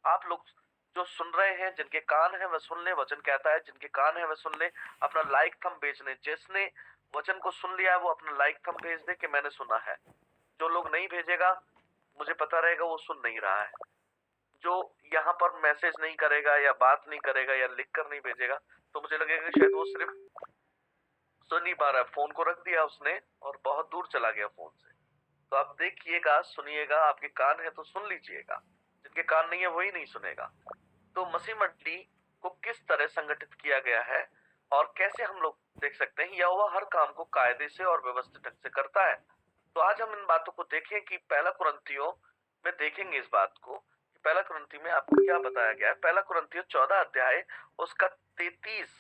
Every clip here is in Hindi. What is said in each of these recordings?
आप लोग जो सुन रहे हैं, जिनके कान हैं वह सुन ले, वचन कहता है जिनके कान हैं वह सुन ले। अपना लाइक थंब भेज ले, जिसने वचन को सुन लिया है वो अपना लाइक थंब भेज दे कि मैंने सुना है। जो लोग नहीं भेजेगा, मुझे पता रहेगा वो सुन नहीं रहा है। जो यहाँ पर मैसेज नहीं करेगा या बात नहीं करेगा या लिख कर नहीं भेजेगा, तो मुझे लगेगा शायद वो सिर्फ सुन नहीं पा रहा है, फोन को रख दिया उसने और बहुत दूर चला गया फोन से। तो आप देखिएगा, सुनिएगा, आपके कान है तो सुन लीजिएगा, जिनके कान नहीं है वही नहीं सुनेगा। तो मसीह मंडली को किस तरह संगठित किया गया है और कैसे हम लोग देख सकते हैं, यहोवा हर काम को कायदे से और व्यवस्थित ढंग से करता है। तो आज हम इन बातों को देखें कि पहला कुरिन्थियों में देखेंगे इस बात को कि पहला कुरिन्थियों में आपको क्या बताया गया है। पहला कुरिन्थियों 14 अध्याय उसका 33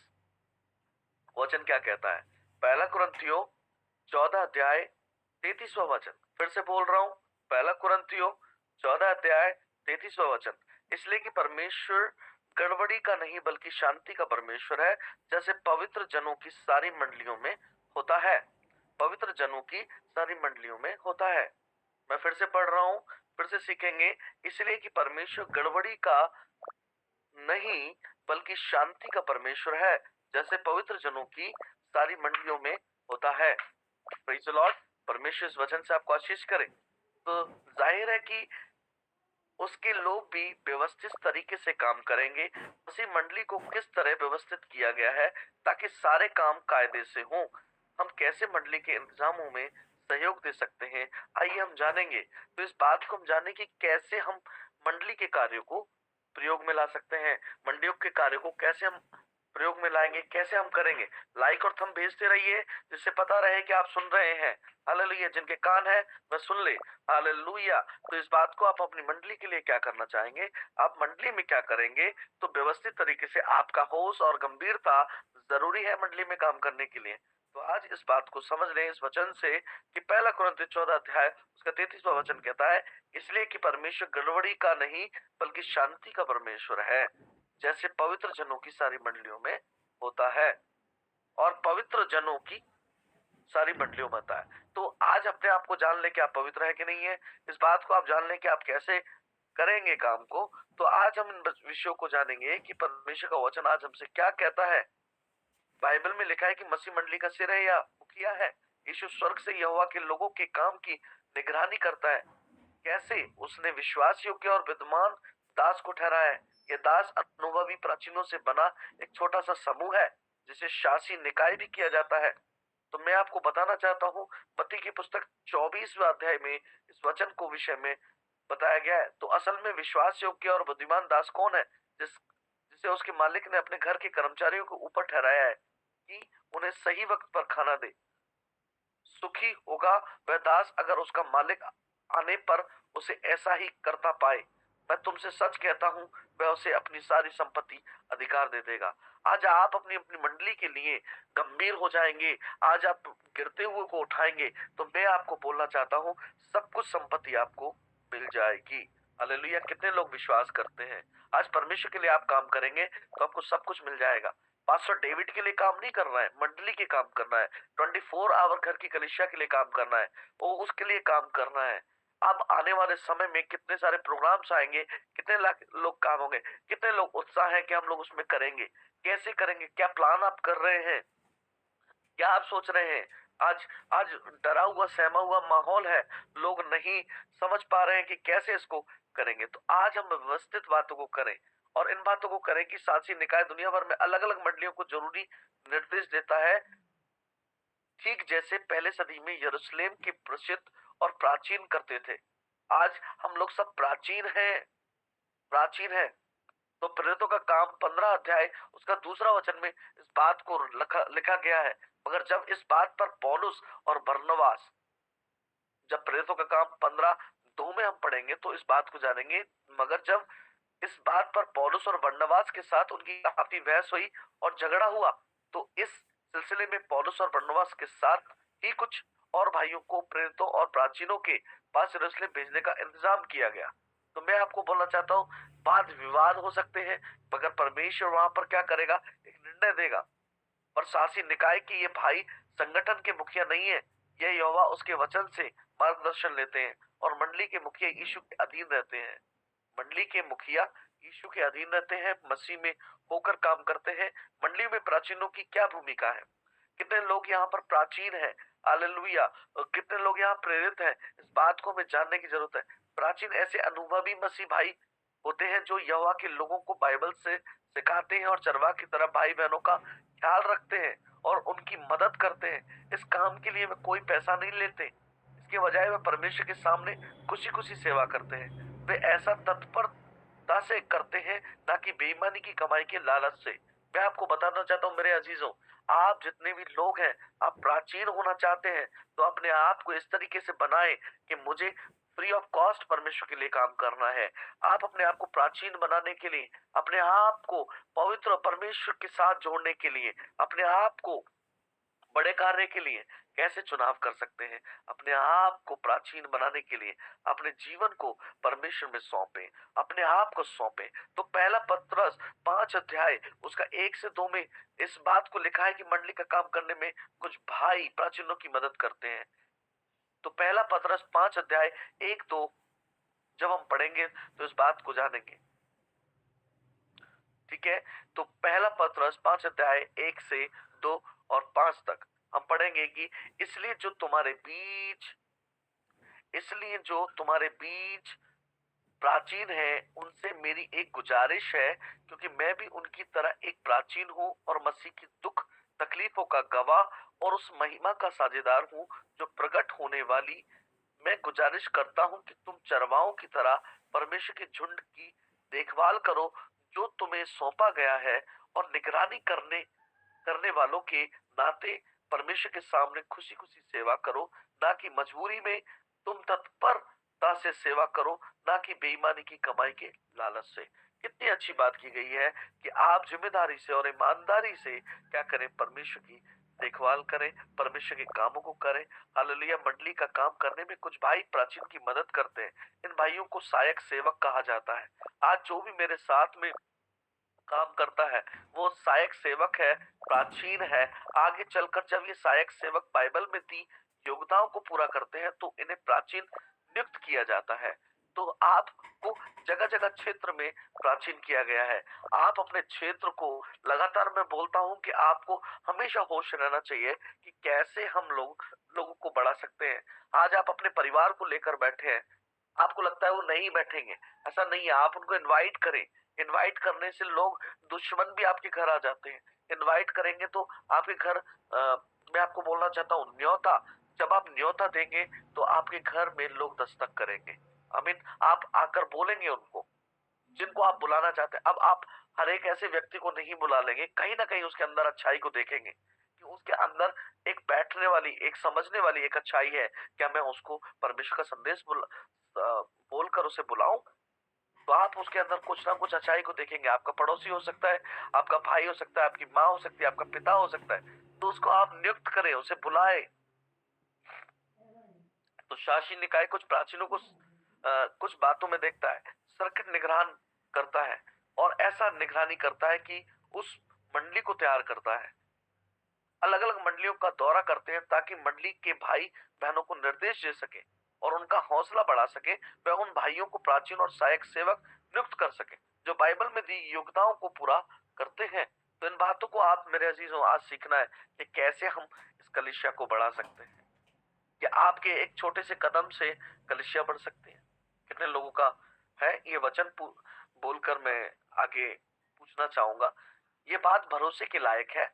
वचन क्या कहता है। पहला कुरिन्थियों 14 अध्याय 33वां वचन, फिर से बोल रहा हूं, पहला कुरिन्थियों 14 अध्याय 33वां वचन। इसलिए कि परमेश्वर गड़बड़ी का नहीं बल्कि शांति का परमेश्वर है, जैसे पवित्र जनों की सारी मंडलियों में होता है। पवित्र जनों की सारी मंडलियों में होता है। मैं फिर से पढ़ रहा हूं, फिर से सीखेंगे। इसलिए कि परमेश्वर गड़बड़ी का नहीं बल्कि शांति का परमेश्वर है, जैसे पवित्र जनों की सारी मंडलियों में होता है। Praise the Lord. परमेश्वर इस वचन से आपको आशीष करे। तो जाहिर है कि उसके लोग भी व्यवस्थित तरीके से काम करेंगे। उसी मंडली को किस तरह व्यवस्थित किया गया है ताकि सारे काम कायदे से हों। हम कैसे मंडली के इंतजामों में सहयोग दे सकते हैं, आइए हम जानेंगे। तो इस बात को हम जानें कि कैसे हम मंडली के कार्यों को प्रयोग में ला सकते हैं, मंडियों के कार्य को कैसे हम प्रयोग में लाएंगे, कैसे हम करेंगे। लाइक और थंब भेजते रहिए, जिससे पता रहे कि आप सुन रहे हैं। हालेलुया। जिनके कान है वह सुन ले। हालेलुया। तो इस बात को आप अपनी मंडली के लिए क्या करना चाहेंगे, आप मंडली में क्या करेंगे, तो व्यवस्थित तरीके से आपका होश और गंभीरता जरूरी है मंडली में काम करने के लिए। तो आज इस बात को समझ लें इस वचन से कि पहला कुरिन्थियों 14 अध्याय उसका 33वां वचन कहता है, इसलिए कि परमेश्वर गड़बड़ी का नहीं बल्कि शांति का परमेश्वर है, जैसे पवित्र जनों की सारी मंडलियों में होता है। और पवित्र जनों की सारी मंडलियों में होता है। तो आज अपने आप को जान ले कि आप पवित्र है कि नहीं है। इस बात को आप जान ले कि आप कैसे करेंगे काम को। तो आज हम इन विषयों को जानेंगे कि परमेश्वर का वचन आज हमसे क्या कहता है। बाइबल में लिखा है कि मसीह मंडली का सिर है या मुखिया है। यीशु स्वर्ग से यहोवा के लोगों के काम की निगरानी करता है। कैसे उसने विश्वास योग्य और विद्वान दास को ठहराया है। यह दास अनुभवी प्राचीनों से बना एक छोटा सा समूह है, जिसे शासी निकाय भी किया जाता है। तो मैं आपको बताना चाहता हूँ, मत्ती की पुस्तक 24वें अध्याय में इस वचन को विषय में बताया गया है। तो असल में विश्वास योग्य और बुद्धिमान दास कौन है, जिसे उसके मालिक ने अपने घर के कर्मचारियों के ऊपर ठहराया है कि उन्हें सही वक्त पर खाना दे। सुखी होगा वह दास अगर उसका मालिक आने पर उसे ऐसा ही करता पाए। मैं तुमसे सच कहता हूँ, वह उसे अपनी सारी संपत्ति अधिकार दे देगा। आज आप अपनी अपनी मंडली के लिए गंभीर हो जाएंगे, आज आप गिरते हुए को उठाएंगे, तो मैं आपको बोलना चाहता हूँ सब कुछ संपत्ति आपको मिल जाएगी। हालेलुया। कितने लोग विश्वास करते हैं आज परमेश्वर के लिए आप काम करेंगे तो आपको सब कुछ मिल जाएगा। पास्टर डेविड के लिए काम नहीं करना है, मंडली के काम करना है। 24 आवर घर की कलीसिया के लिए काम करना है, वो उसके लिए काम करना है। अब आने वाले समय में कितने सारे प्रोग्राम्स आएंगे, कितने लाख लोग काम होंगे, कितने लोग उत्साह है कि हम लोग उसमें करेंगे। कैसे करेंगे, क्या प्लान आप कर रहे हैं, क्या आप सोच रहे हैं। आज आज डरा हुआ सहमा हुआ माहौल है, लोग नहीं समझ पा रहे हैं कि कैसे इसको करेंगे। तो आज हम व्यवस्थित बातों को करें और इन बातों को करें कि शासी निकाय दुनिया भर में अलग अलग मंडलियों को जरूरी निर्देश देता है, ठीक जैसे पहले सदी में यरूशलेम के प्रसिद्ध और प्राचीन करते थे। आज हम लोग सब प्राचीन हैं, प्राचीन है। तो प्रेरितों का काम 15 अध्याय उसका दूसरा वचन में इस बात को लिखा गया है। मगर जब इस बात पर पौलुस और बरनबास, जब प्रेरितों का काम 15:2 में हम पढ़ेंगे तो इस बात को जानेंगे। मगर जब इस बात पर पौलुस और बरनबास के साथ उनकी काफी बहस हुई और झगड़ा हुआ, तो इस सिलसिले में पौलुस और बरनबास के साथ ही कुछ और भाइयों को प्रेरितों और प्राचीनों के पास यरूशलेम भेजने का इंतजाम किया गया। तो मैं आपको बोलना चाहता हूँ, वाद विवाद हो सकते हैं, मगर परमेश्वर वहां पर क्या करेगा, एक निर्णय देगा। और शासी निकाय के ये भाई संगठन के मुखिया नहीं है, यह यहोवा उसके वचन से मार्गदर्शन लेते हैं और मंडली के मुखिया यीशु के अधीन रहते हैं। मंडली के मुखिया यीशु के अधीन रहते हैं, मसीह में होकर काम करते हैं। मंडली में प्राचीनों की क्या भूमिका है? कितने लोग यहाँ पर प्राचीन हैं? हालेलुया। और कितने लोग यहाँ प्रेरित हैं? इस बात को हमें जानने की जरूरत है। प्राचीन ऐसे अनुभवी मसीह भाई होते हैं जो यहोवा के लोगों को बाइबल से सिखाते हैं और चरवाह की तरह भाई बहनों का ख्याल रखते हैं और उनकी मदद करते हैं। इस काम के लिए वे कोई पैसा नहीं लेते, इसके बजाय वे परमेश्वर के सामने खुशी खुशी सेवा करते हैं। वे ऐसा तत्परता से करते हैं, ना कि बेईमानी की कमाई के लालच से। मैं आपको बताना चाहता हूँ मेरे अजीजों, आप जितने भी लोग हैं, आप प्राचीन होना चाहते हैं तो अपने आप को इस तरीके से बनाएं कि मुझे फ्री ऑफ कॉस्ट परमेश्वर के लिए काम करना है। आप अपने आप को प्राचीन बनाने के लिए, अपने आप को पवित्र परमेश्वर के साथ जोड़ने के लिए, अपने आप को बड़े कार्य के लिए कैसे चुनाव कर सकते हैं? अपने आप को प्राचीन बनाने के लिए अपने जीवन को परमेश्वर में सौंपे, अपने आप को सौंपे। तो पहला पत्रस 5 अध्याय उसका 1 से 2 में इस बात को लिखा है कि मंडली का काम करने में कुछ भाई प्राचीनों की मदद करते हैं। तो पहला पत्रस 5 अध्याय 1-2 जब हम पढ़ेंगे तो इस बात को जानेंगे। ठीक है, तो पहला पत्रस 5 अध्याय 1 से 2 और 5 तक हम पढ़ेंगे कि इसलिए जो तुम्हारे बीच प्राचीन है उनसे मेरी एक गुजारिश है, क्योंकि मैं भी उनकी तरह एक प्राचीन हूँ और मसीह की दुख तकलीफों का गवाह और उस महिमा का साझेदार हूँ जो प्रकट होने वाली। मैं गुजारिश करता हूँ कि तुम चरवाहों की तरह परमेश्वर के झुंड की देखभाल करो जो तुम्हें सौंपा गया है, और निगरानी करने करने वालों के नाते परमेश्वर के सामने खुशी खुशी सेवा करो, ना कि मजबूरी में। तुम तत्परता से सेवा करो, ना कि बेईमानी की कमाई के लालच से। कितनी अच्छी बात की गई है कि आप जिम्मेदारी से और ईमानदारी से क्या करें? परमेश्वर की देखभाल करें, परमेश्वर के कामों को करें। हालेलुया। मंडली का काम करने में कुछ भाई प्राचीन की मदद करते हैं। इन भाइयों को सहायक सेवक कहा जाता है। आज जो भी मेरे साथ में काम करता है वो सहायक सेवक है, प्राचीन है। आगे चलकर जब ये सहायक सेवक बाइबल में दी योग्यताओं को पूरा करते हैं तो इन्हें प्राचीन नियुक्त किया जाता है। तो आपको जगह जगह क्षेत्र में प्राचीन किया गया है। आप अपने क्षेत्र को, लगातार मैं बोलता हूं कि आपको हमेशा होश रहना चाहिए कि कैसे हम लोगों को बढ़ा सकते हैं। आज आप अपने परिवार को लेकर बैठे हैं, आपको लगता है वो नहीं बैठेंगे, ऐसा नहीं है। आप उनको इनवाइट करें। इनवाइट करने से लोग, दुश्मन भी आपके घर आ जाते हैं। इनवाइट करेंगे तो आपके घर, मैं आपको बोलना चाहता हूँ, न्योता, जब आप न्योता देंगे तो आपके घर में लोग दस्तक करेंगे। आमीन। आप आकर बोलेंगे उनको जिनको आप बुलाना चाहते हैं। अब आप हर एक ऐसे व्यक्ति को नहीं बुला लेंगे, कहीं ना कहीं उसके अंदर अच्छाई को देखेंगे कि उसके अंदर एक बैठने वाली, एक समझने वाली एक अच्छाई है। क्या मैं उसको परमेश्वर का संदेश बोलकर उसे बुलाऊं? तो आप उसके अंदर कुछ ना कुछ अच्छाई को देखेंगे। आपका पड़ोसी हो सकता है, आपका भाई हो सकता है, आपकी माँ हो सकती है, आपका पिता हो सकता है। तो उसको आप नियुक्त करें, उसे बुलाए। तो शासी निकाय कुछ प्राचीनों को कुछ बातों में देखता है, सर्किट निगरान करता है और ऐसा निगरानी करता है कि उस मंडली को तैयार करता है। अलग अलग मंडलियों का दौरा करते हैं ताकि मंडली के भाई बहनों को निर्देश दे सके और उनका हौसला बढ़ा सके। वह उन भाइयों को प्राचीन और सहायक सेवक नियुक्त कर सके जो बाइबल में दी योग्यताओं को पूरा करते हैं। तो इन बातों को आप मेरे अजीजों आज सीखना है कि कैसे हम इस कलीसिया को बढ़ा सकते हैं, कि आपके एक छोटे से कदम से कलीसिया बढ़ सकती है। कितने लोगों का है ये वचन बोलकर मैं आगे पूछना चाहूंगा। ये बात भरोसे के लायक है।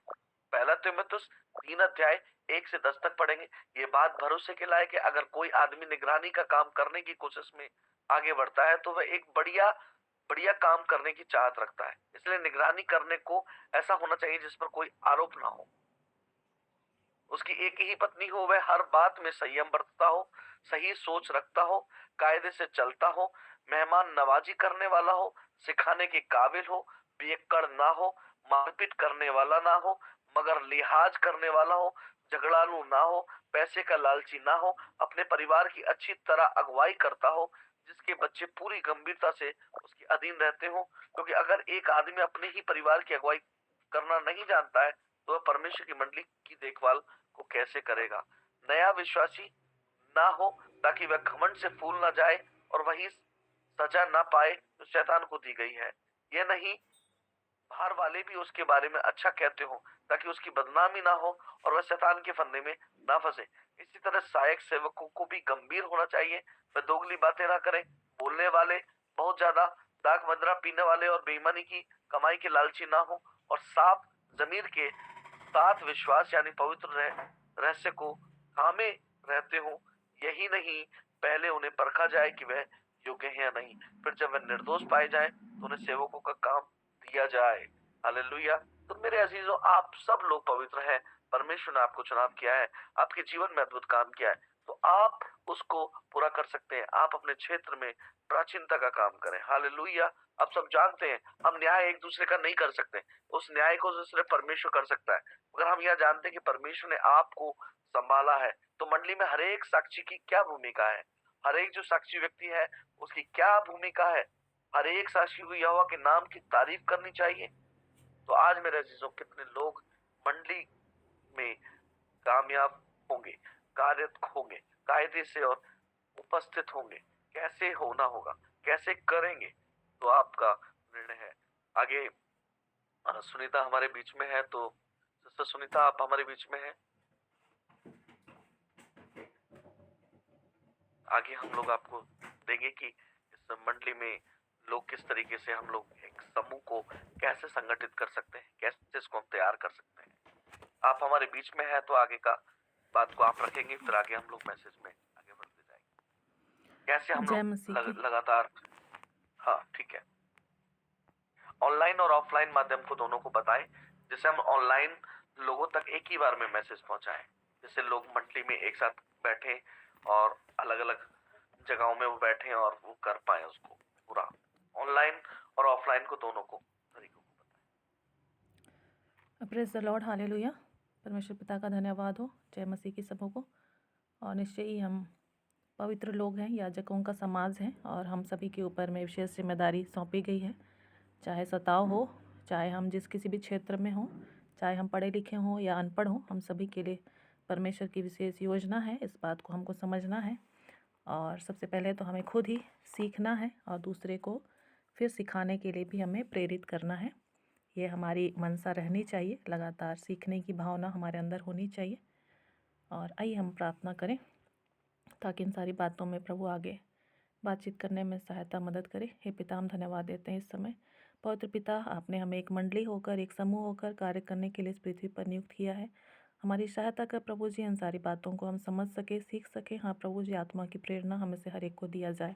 पहला तीमुथियुस 3 अध्याय 1 से 10 तक पढ़ेंगे। ये बात भरोसे के लायक है। अगर कोई आदमी निगरानी का काम करने की कोशिश में आगे बढ़ता है तो वह एक बढ़िया बढ़िया काम करने की चाहत रखता है। इसलिए निगरानी करने को ऐसा होना चाहिए जिस पर कोई आरोप ना हो। उसकी एक ही पत्नी हो, वह हर बात में संयम बरतता हो, सही सोच रखता हो, कायदे से चलता हो, मेहमान नवाजी करने वाला हो, सिखाने के काबिल हो, पियक्कड़ ना हो, मारपीट करने वाला ना हो, मगर लिहाज करने वाला हो, झगड़ालू ना हो, पैसे का लालची ना हो, अपने परिवार की अच्छी तरह अगुवाई करता हो, जिसके बच्चे पूरी गंभीरता से उसके अधीन रहते हो। क्योंकि अगर एक आदमी अपने ही परिवार की अगुवाई करना नहीं जानता है तो वह परमेश्वर की मंडली की देखभाल को कैसे करेगा? नया विश्वासी ना हो ताकि वह घमंड से फूल ना जाए और वही सजा ना पाए जो शैतान को दी गई है। ये नहीं बाहर वाले भी उसके बारे में अच्छा कहते हो ताकि उसकी बदनामी ना हो और वह शैतान के फंदे में ना फंसे। इसी तरह सहायक सेवकों को भी गंभीर होना चाहिए। वह दोगली बातें ना करें, बोलने वाले, बहुत ज्यादा दाग मदरा पीने वाले और बेईमानी की कमाई के लालची ना हो, और साफ जमीर के साथ विश्वास यानी पवित्र रहस्य को थामे रहते हो। यही नहीं, पहले उन्हें परखा जाए कि वह योग्य है या नहीं, फिर जब वह निर्दोष पाए जाए तो उन्हें सेवकों का काम दिया जाए। हालेलुया। तो मेरे अजीजों, आप सब लोग पवित्र हैं। परमेश्वर ने आपको चुनाव किया है, आपके जीवन में अद्भुत काम किया है, तो आप उसको पूरा कर सकते हैं। आप अपने क्षेत्र में प्राचीनता का काम करें। हालेलुया। आप सब जानते हैं हम न्याय एक दूसरे का नहीं कर सकते, उस न्याय को सिर्फ परमेश्वर कर सकता है। अगर हम यह जानते हैं कि परमेश्वर ने आपको संभाला है, तो मंडली में हर एक साक्षी की क्या भूमिका है, हर एक जो साक्षी व्यक्ति है उसकी क्या भूमिका है। हर एक साक्षी को यहोवा के नाम की तारीफ करनी चाहिए। तो आज मेरे अजीजों, कितने लोग मंडली में कामयाब होंगे, कार्यरत होंगे, कायदे से और उपस्थित होंगे, कैसे होना होगा, कैसे करेंगे, तो आपका निर्णय है। आगे सुनीता हमारे बीच में है, तो सिस्टर सुनीता आप हमारे बीच में हैं। आगे हम लोग आपको देंगे कि इस मंडली में लोग किस तरीके से हम लोग एक समूह को कैसे संगठित कर सकते हैं, कैसे इसको हम तैयार कर सकते हैं। आप हमारे बीच में हैं, तो आगे का बात को आप रखेंगे, फिर आगे हम लोग मैसेज में आगे बढ़ते जाएंगे। कैसे हम लोग लगातार, हाँ ठीक है, ऑनलाइन और ऑफलाइन माध्यम को दोनों को बताएं, जिससे हम ऑनलाइन लोगों तक एक ही बार में मैसेज पहुंचाएं, जिससे लोग मंडली में एक साथ बैठे और अलग अलग जगहों में वो बैठे और वो कर पाए उसको पूरा। ऑनलाइन और ऑफलाइन को दोनों को तरीकों को बताएं। Praise the Lord, hallelujah. परमेश्वर पिता का धन्यवाद हो। जय मसीह की सबों को। और निश्चय ही हम पवित्र लोग हैं, याजकों का समाज है, और हम सभी के ऊपर में विशेष जिम्मेदारी सौंपी गई है। चाहे सताव हो, चाहे हम जिस किसी भी क्षेत्र में हों, चाहे हम पढ़े लिखे हों या अनपढ़ हों, हम सभी के लिए परमेश्वर की विशेष योजना है। इस बात को हमको समझना है, और सबसे पहले तो हमें खुद ही सीखना है और दूसरे को फिर सिखाने के लिए भी हमें प्रेरित करना है। ये हमारी मनसा रहनी चाहिए, लगातार सीखने की भावना हमारे अंदर होनी चाहिए। और आइए हम प्रार्थना करें ताकि इन सारी बातों में प्रभु आगे बातचीत करने में सहायता मदद करे। हे पिता, हम धन्यवाद देते हैं इस समय। पवित्र पिता, आपने हमें एक मंडली होकर, एक समूह होकर कार्य करने के लिए इस पृथ्वी पर नियुक्त किया है। हमारी सहायता कर प्रभु जी, इन सारी बातों को हम समझ सके, सीख सके। हाँ प्रभु जी, आत्मा की प्रेरणा हमें से हर एक को दिया जाए।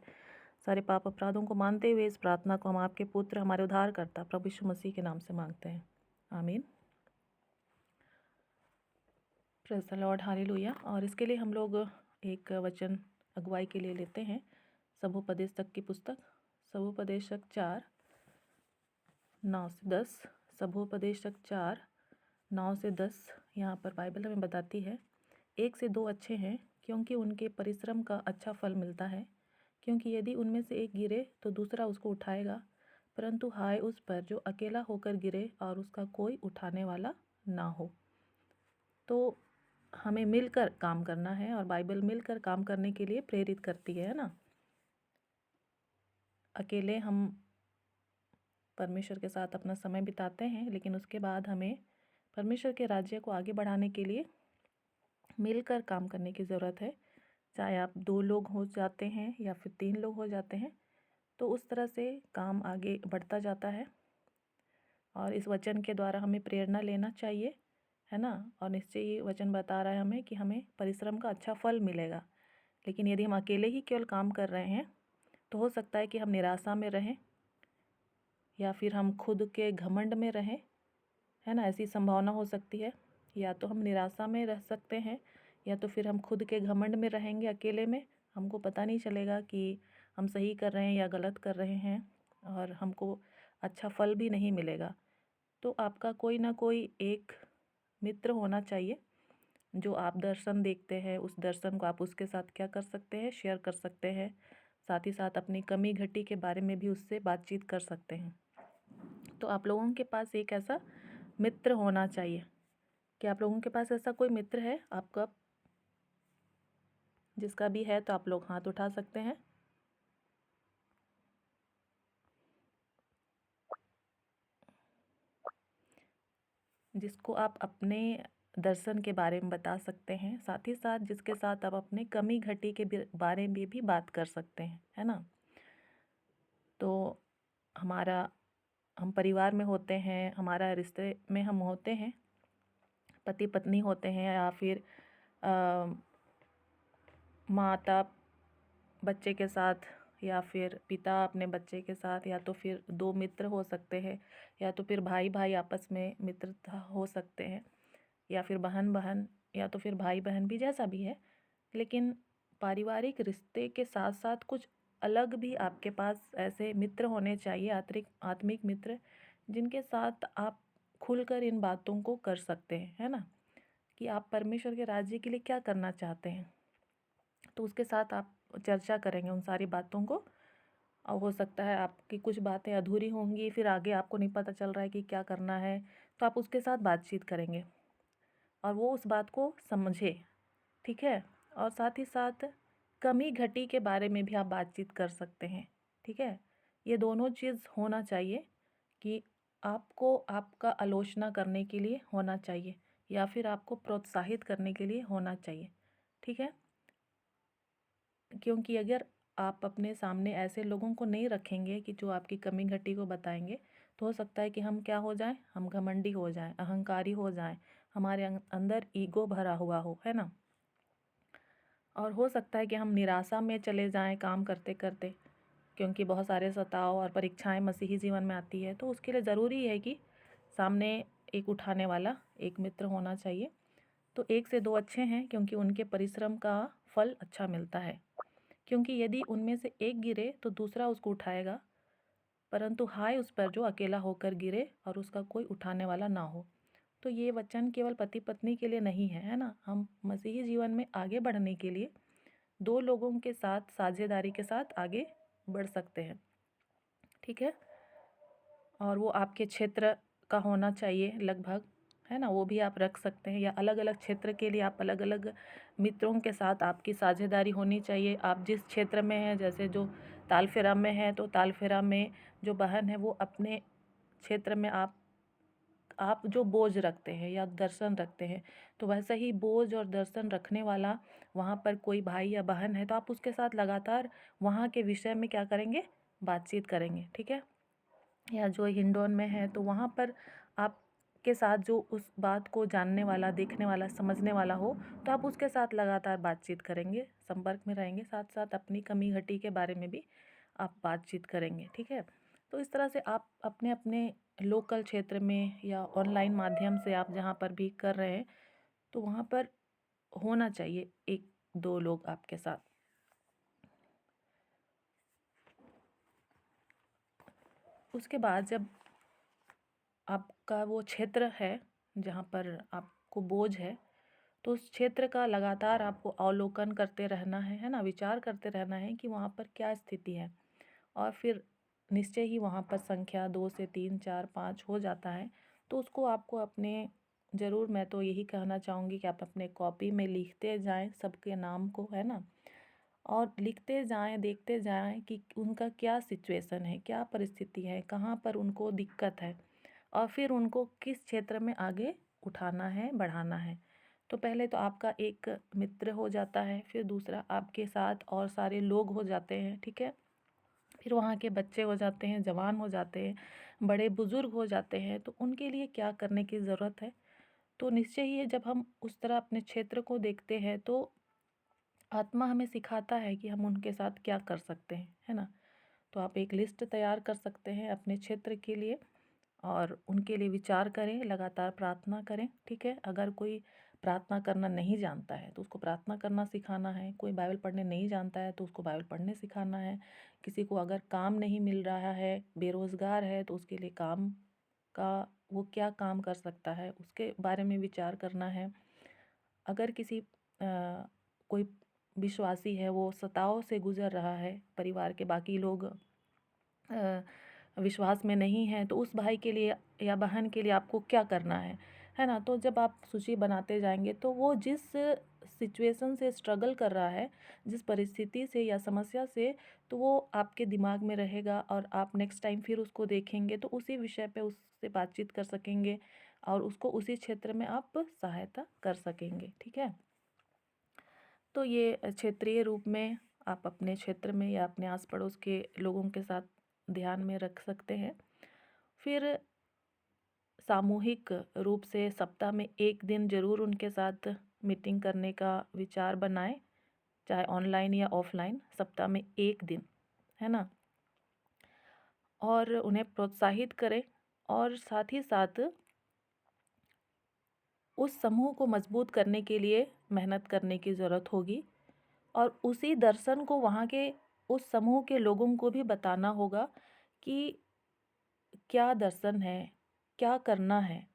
सारे पाप अपराधों को मानते हुए इस प्रार्थना को हम आपके पुत्र, हमारे उद्धारकर्ता प्रभु यीशु मसीह के नाम से मांगते हैं, आमीन। Praise the Lord, hallelujah. और इसके लिए हम लोग एक वचन अगुवाई के लिए लेते हैं, सभोपदेशक की पुस्तक, सभोपदेशक 4:9-10। सभोपदेशक 4:9-10 यहाँ पर बाइबल हमें बताती है, 1 से 2 अच्छे हैं, क्योंकि उनके परिश्रम का अच्छा फल मिलता है। क्योंकि यदि उनमें से एक गिरे तो दूसरा उसको उठाएगा, परंतु हाय उस पर जो अकेला होकर गिरे और उसका कोई उठाने वाला ना हो। तो हमें मिलकर काम करना है, और बाइबल मिलकर काम करने के लिए प्रेरित करती है ना। अकेले हम परमेश्वर के साथ अपना समय बिताते हैं, लेकिन उसके बाद हमें परमेश्वर के राज्य को आगे बढ़ाने के लिए मिलकर काम करने की ज़रूरत है। चाहे आप 2 लोग हो जाते हैं या फिर 3 लोग हो जाते हैं, तो उस तरह से काम आगे बढ़ता जाता है। और इस वचन के द्वारा हमें प्रेरणा लेना चाहिए, है ना। और निश्चय ये वचन बता रहा है हमें कि हमें परिश्रम का अच्छा फल मिलेगा। लेकिन यदि हम अकेले ही केवल काम कर रहे हैं, तो हो सकता है कि हम निराशा में रहें, या फिर हम खुद के घमंड में रहें, है ना। ऐसी संभावना हो सकती है। या तो हम निराशा में रह सकते हैं, या तो फिर हम खुद के घमंड में रहेंगे अकेले में। हमको पता नहीं चलेगा कि हम सही कर रहे हैं या गलत कर रहे हैं, और हमको अच्छा फल भी नहीं मिलेगा। तो आपका कोई ना कोई एक मित्र होना चाहिए, जो आप दर्शन देखते हैं, उस दर्शन को आप उसके साथ क्या कर सकते हैं, शेयर कर सकते हैं। साथ ही साथ अपनी कमी घटी के बारे में भी उससे बातचीत कर सकते हैं। तो आप लोगों के पास एक ऐसा मित्र होना चाहिए। क्या आप लोगों के पास ऐसा कोई मित्र है आपका? जिसका भी है तो आप लोग हाथ उठा सकते हैं। जिसको आप अपने दर्शन के बारे में बता सकते हैं, साथ ही साथ जिसके साथ आप अपने कमी घटी के बारे में भी बात कर सकते हैं, है ना। तो हमारा हम परिवार में होते हैं, हमारा रिश्ते में हम होते हैं, पति पत्नी होते हैं, या फिर अ, माता बच्चे के साथ, या फिर पिता अपने बच्चे के साथ, या तो फिर दो मित्र हो सकते हैं, या तो फिर भाई भाई आपस में मित्रता हो सकते हैं, या फिर बहन बहन, या तो फिर भाई बहन भी, जैसा भी है। लेकिन पारिवारिक रिश्ते के साथ साथ कुछ अलग भी आपके पास ऐसे मित्र होने चाहिए, आत्मिक मित्र, जिनके साथ आप खुलकर इन बातों को कर सकते हैं, है ना, कि आप परमेश्वर के राज्य के लिए क्या करना चाहते हैं। तो उसके साथ आप चर्चा करेंगे उन सारी बातों को, और हो सकता है आपकी कुछ बातें अधूरी होंगी, फिर आगे आपको नहीं पता चल रहा है कि क्या करना है, तो आप उसके साथ बातचीत करेंगे और वो उस बात को समझे, ठीक है। और साथ ही साथ कमी घटी के बारे में भी आप बातचीत कर सकते हैं, ठीक है। ये दोनों चीज़ होना चाहिए, कि आपको आपका आलोचना करने के लिए होना चाहिए, या फिर आपको प्रोत्साहित करने के लिए होना चाहिए, ठीक है। क्योंकि अगर आप अपने सामने ऐसे लोगों को नहीं रखेंगे कि जो आपकी कमी घटी को बताएंगे, तो हो सकता है कि हम क्या हो जाएं, हम घमंडी हो जाएं, अहंकारी हो जाएं, हमारे अंदर ईगो भरा हुआ हो, है ना। और हो सकता है कि हम निराशा में चले जाएं काम करते करते, क्योंकि बहुत सारे सताव और परीक्षाएं मसीही जीवन में आती है। तो उसके लिए ज़रूरी है कि सामने एक उठाने वाला एक मित्र होना चाहिए। तो एक से दो अच्छे हैं, क्योंकि उनके परिश्रम का फल अच्छा मिलता है। क्योंकि यदि उनमें से एक गिरे तो दूसरा उसको उठाएगा, परंतु हाय उस पर जो अकेला होकर गिरे और उसका कोई उठाने वाला ना हो। तो ये वचन केवल पति पत्नी के लिए नहीं है, है ना। हम मसीही जीवन में आगे बढ़ने के लिए दो लोगों के साथ साझेदारी के साथ आगे बढ़ सकते हैं, ठीक है। और वो आपके क्षेत्र का होना चाहिए लगभग, है ना, वो भी आप रख सकते हैं, या अलग अलग क्षेत्र के लिए आप अलग अलग मित्रों के साथ आपकी साझेदारी होनी चाहिए। आप जिस क्षेत्र में हैं, जैसे जो तालफेरा में है, तो तालफेरा में जो बहन है वो अपने क्षेत्र में आप जो बोझ रखते हैं या दर्शन रखते हैं, तो वैसे ही बोझ और दर्शन रखने वाला वहाँ पर कोई भाई या बहन है, तो आप उसके साथ लगातार वहाँ के विषय में क्या करेंगे, बातचीत करेंगे, ठीक है। या जो हिंडौन में है, तो वहाँ पर आपके साथ जो उस बात को जानने वाला, देखने वाला, समझने वाला हो, तो आप उसके साथ लगातार बातचीत करेंगे, संपर्क में रहेंगे, साथ साथ अपनी कमी घटी के बारे में भी आप बातचीत करेंगे, ठीक है। तो इस तरह से आप अपने अपने लोकल क्षेत्र में या ऑनलाइन माध्यम से आप जहाँ पर भी कर रहे हैं, तो वहाँ पर होना चाहिए एक दो लोग आपके साथ। उसके बाद जब आपका वो क्षेत्र है जहाँ पर आपको बोझ है, तो उस क्षेत्र का लगातार आपको अवलोकन करते रहना है ना, विचार करते रहना है कि वहाँ पर क्या स्थिति है। और फिर निश्चय ही वहाँ पर संख्या 2 से 3 4 5 हो जाता है, तो उसको आपको अपने ज़रूर, मैं तो यही कहना चाहूँगी कि आप अपने कॉपी में लिखते जाएं सबके नाम को, है ना, और लिखते जाएं, देखते जाएं कि उनका क्या सिचुएशन है, क्या परिस्थिति है, कहाँ पर उनको दिक्कत है, और फिर उनको किस क्षेत्र में आगे उठाना है, बढ़ाना है। तो पहले तो आपका एक मित्र हो जाता है, फिर दूसरा आपके साथ और सारे लोग हो जाते हैं, ठीक है। फिर वहाँ के बच्चे हो जाते हैं, जवान हो जाते हैं, बड़े बुजुर्ग हो जाते हैं, तो उनके लिए क्या करने की ज़रूरत है। तो निश्चय ही है, जब हम उस तरह अपने क्षेत्र को देखते हैं, तो आत्मा हमें सिखाता है कि हम उनके साथ क्या कर सकते हैं, है ना। तो आप एक लिस्ट तैयार कर सकते हैं अपने क्षेत्र के लिए, और उनके लिए विचार करें, लगातार प्रार्थना करें, ठीक है। अगर कोई प्रार्थना करना नहीं जानता है, तो उसको प्रार्थना करना सिखाना है। कोई बाइबल पढ़ने नहीं जानता है, तो उसको बाइबल पढ़ने सिखाना है। किसी को अगर काम नहीं मिल रहा है, बेरोज़गार है, तो उसके लिए काम का, वो क्या काम कर सकता है, उसके बारे में विचार करना है। अगर कोई विश्वासी है, वो सताव से गुज़र रहा है, परिवार के बाकी लोग विश्वास में नहीं हैं, तो उस भाई के लिए या बहन के लिए आपको क्या करना है ना। तो जब आप सूची बनाते जाएंगे, तो वो जिस सिचुएशन से स्ट्रगल कर रहा है, जिस परिस्थिति से या समस्या से, तो वो आपके दिमाग में रहेगा, और आप नेक्स्ट टाइम फिर उसको देखेंगे तो उसी विषय पे उससे बातचीत कर सकेंगे, और उसको उसी क्षेत्र में आप सहायता कर सकेंगे। ठीक है, तो ये क्षेत्रीय रूप में आप अपने क्षेत्र में या अपने आस पड़ोस के लोगों के साथ ध्यान में रख सकते हैं। फिर सामूहिक रूप से सप्ताह में एक दिन ज़रूर उनके साथ मीटिंग करने का विचार बनाएं, चाहे ऑनलाइन या ऑफलाइन, सप्ताह में एक दिन, है ना। और उन्हें प्रोत्साहित करें और साथ ही साथ उस समूह को मजबूत करने के लिए मेहनत करने की ज़रूरत होगी और उसी दर्शन को वहाँ के उस समूह के लोगों को भी बताना होगा कि क्या दर्शन है, क्या करना है।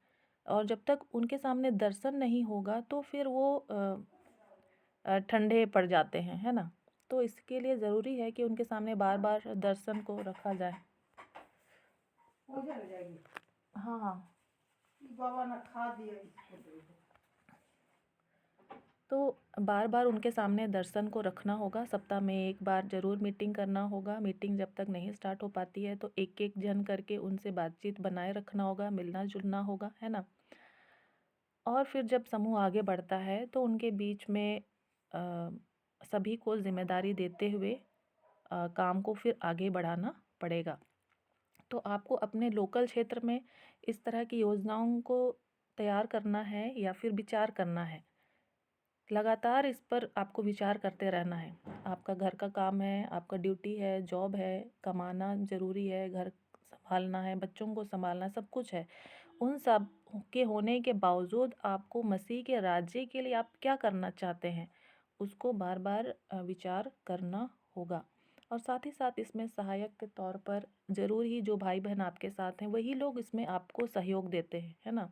और जब तक उनके सामने दर्शन नहीं होगा तो फिर वो ठंडे पड़ जाते हैं, है ना। तो इसके लिए ज़रूरी है कि उनके सामने बार बार दर्शन को रखा जाए। हाँ हाँ, बाबा ने खा दिया इसको। तो बार बार उनके सामने दर्शन को रखना होगा। सप्ताह में एक बार ज़रूर मीटिंग करना होगा। मीटिंग जब तक नहीं स्टार्ट हो पाती है तो एक एक जन करके उनसे बातचीत बनाए रखना होगा, मिलना जुलना होगा, है ना। और फिर जब समूह आगे बढ़ता है तो उनके बीच में सभी को जिम्मेदारी देते हुए काम को फिर आगे बढ़ाना पड़ेगा। तो आपको अपने लोकल क्षेत्र में इस तरह की योजनाओं को तैयार करना है या फिर विचार करना है। लगातार इस पर आपको विचार करते रहना है। आपका घर का काम है, आपका ड्यूटी है, जॉब है, कमाना ज़रूरी है, घर संभालना है, बच्चों को संभालना, सब कुछ है। उन सब के होने के बावजूद आपको मसीह के राज्य के लिए आप क्या करना चाहते हैं, उसको बार बार विचार करना होगा। और साथ ही साथ इसमें सहायक के तौर पर ज़रूर ही जो भाई बहन आपके साथ हैं वही लोग इसमें आपको सहयोग देते हैं, है ना।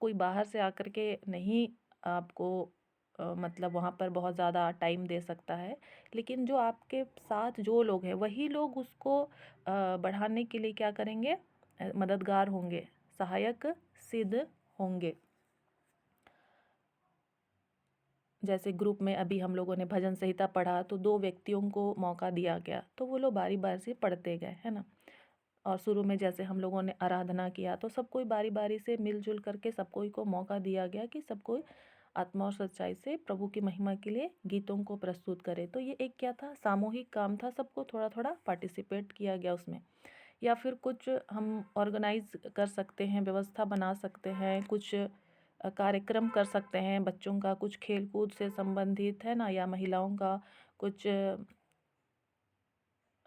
कोई बाहर से आकर के नहीं आपको मतलब वहाँ पर बहुत ज़्यादा टाइम दे सकता है, लेकिन जो आपके साथ जो लोग हैं वही लोग उसको बढ़ाने के लिए क्या करेंगे, मददगार होंगे, सहायक सिद्ध होंगे। जैसे ग्रुप में अभी हम लोगों ने भजन संहिता पढ़ा तो 2 व्यक्तियों को मौका दिया गया तो वो लोग बारी-बारी से पढ़ते गए, है ना। और शुरू में जैसे हम लोगों ने आराधना किया तो सब कोई बारी-बारी से मिल-जुल करके सब कोई को मौका दिया गया कि सब कोई आत्मा और सच्चाई से प्रभु की महिमा के लिए गीतों को प्रस्तुत करे। तो ये एक क्या था, सामूहिक काम था, सबको थोड़ा-थोड़ा पार्टिसिपेट किया गया उसमें। या फिर कुछ हम ऑर्गेनाइज़ कर सकते हैं, व्यवस्था बना सकते हैं, कुछ कार्यक्रम कर सकते हैं बच्चों का, कुछ खेल-कूद से संबंधित, है ना, या महिलाओं का कुछ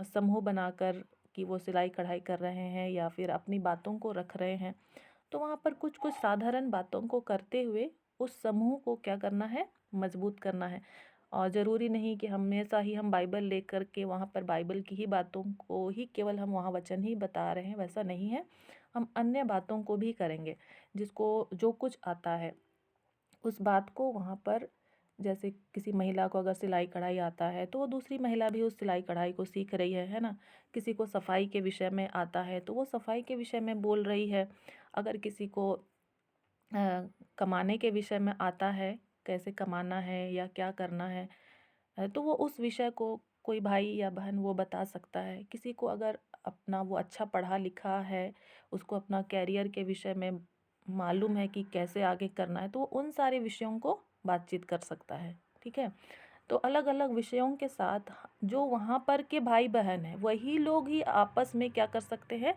समूह बनाकर कि वो सिलाई-कढ़ाई कर रहे हैं या फिर अपनी बातों को रख रहे हैं। तो वहाँ पर कुछ-कुछ साधारण बातों को करते हुए उस समूह को क्या करना है, मजबूत करना है। और ज़रूरी नहीं कि हमेशा ही हम बाइबल लेकर के वहाँ पर बाइबल की ही बातों को ही केवल हम वहाँ वचन ही बता रहे हैं, वैसा नहीं है। हम अन्य बातों को भी करेंगे, जिसको जो कुछ आता है उस बात को वहाँ पर, जैसे किसी महिला को अगर सिलाई कढ़ाई आता है तो वो दूसरी महिला भी उस सिलाई कढ़ाई को सीख रही है ना। किसी को सफाई के विषय में आता है तो वो सफाई के विषय में बोल रही है। अगर किसी को कमाने के विषय में आता है, कैसे कमाना है या क्या करना है, तो वो उस विषय को कोई भाई या बहन वो बता सकता है। किसी को अगर अपना वो अच्छा पढ़ा लिखा है, उसको अपना कैरियर के विषय में मालूम है कि कैसे आगे करना है, तो वो उन सारे विषयों को बातचीत कर सकता है। ठीक है, तो अलग अलग विषयों के साथ जो वहाँ पर के भाई बहन हैं वही लोग ही आपस में क्या कर सकते हैं,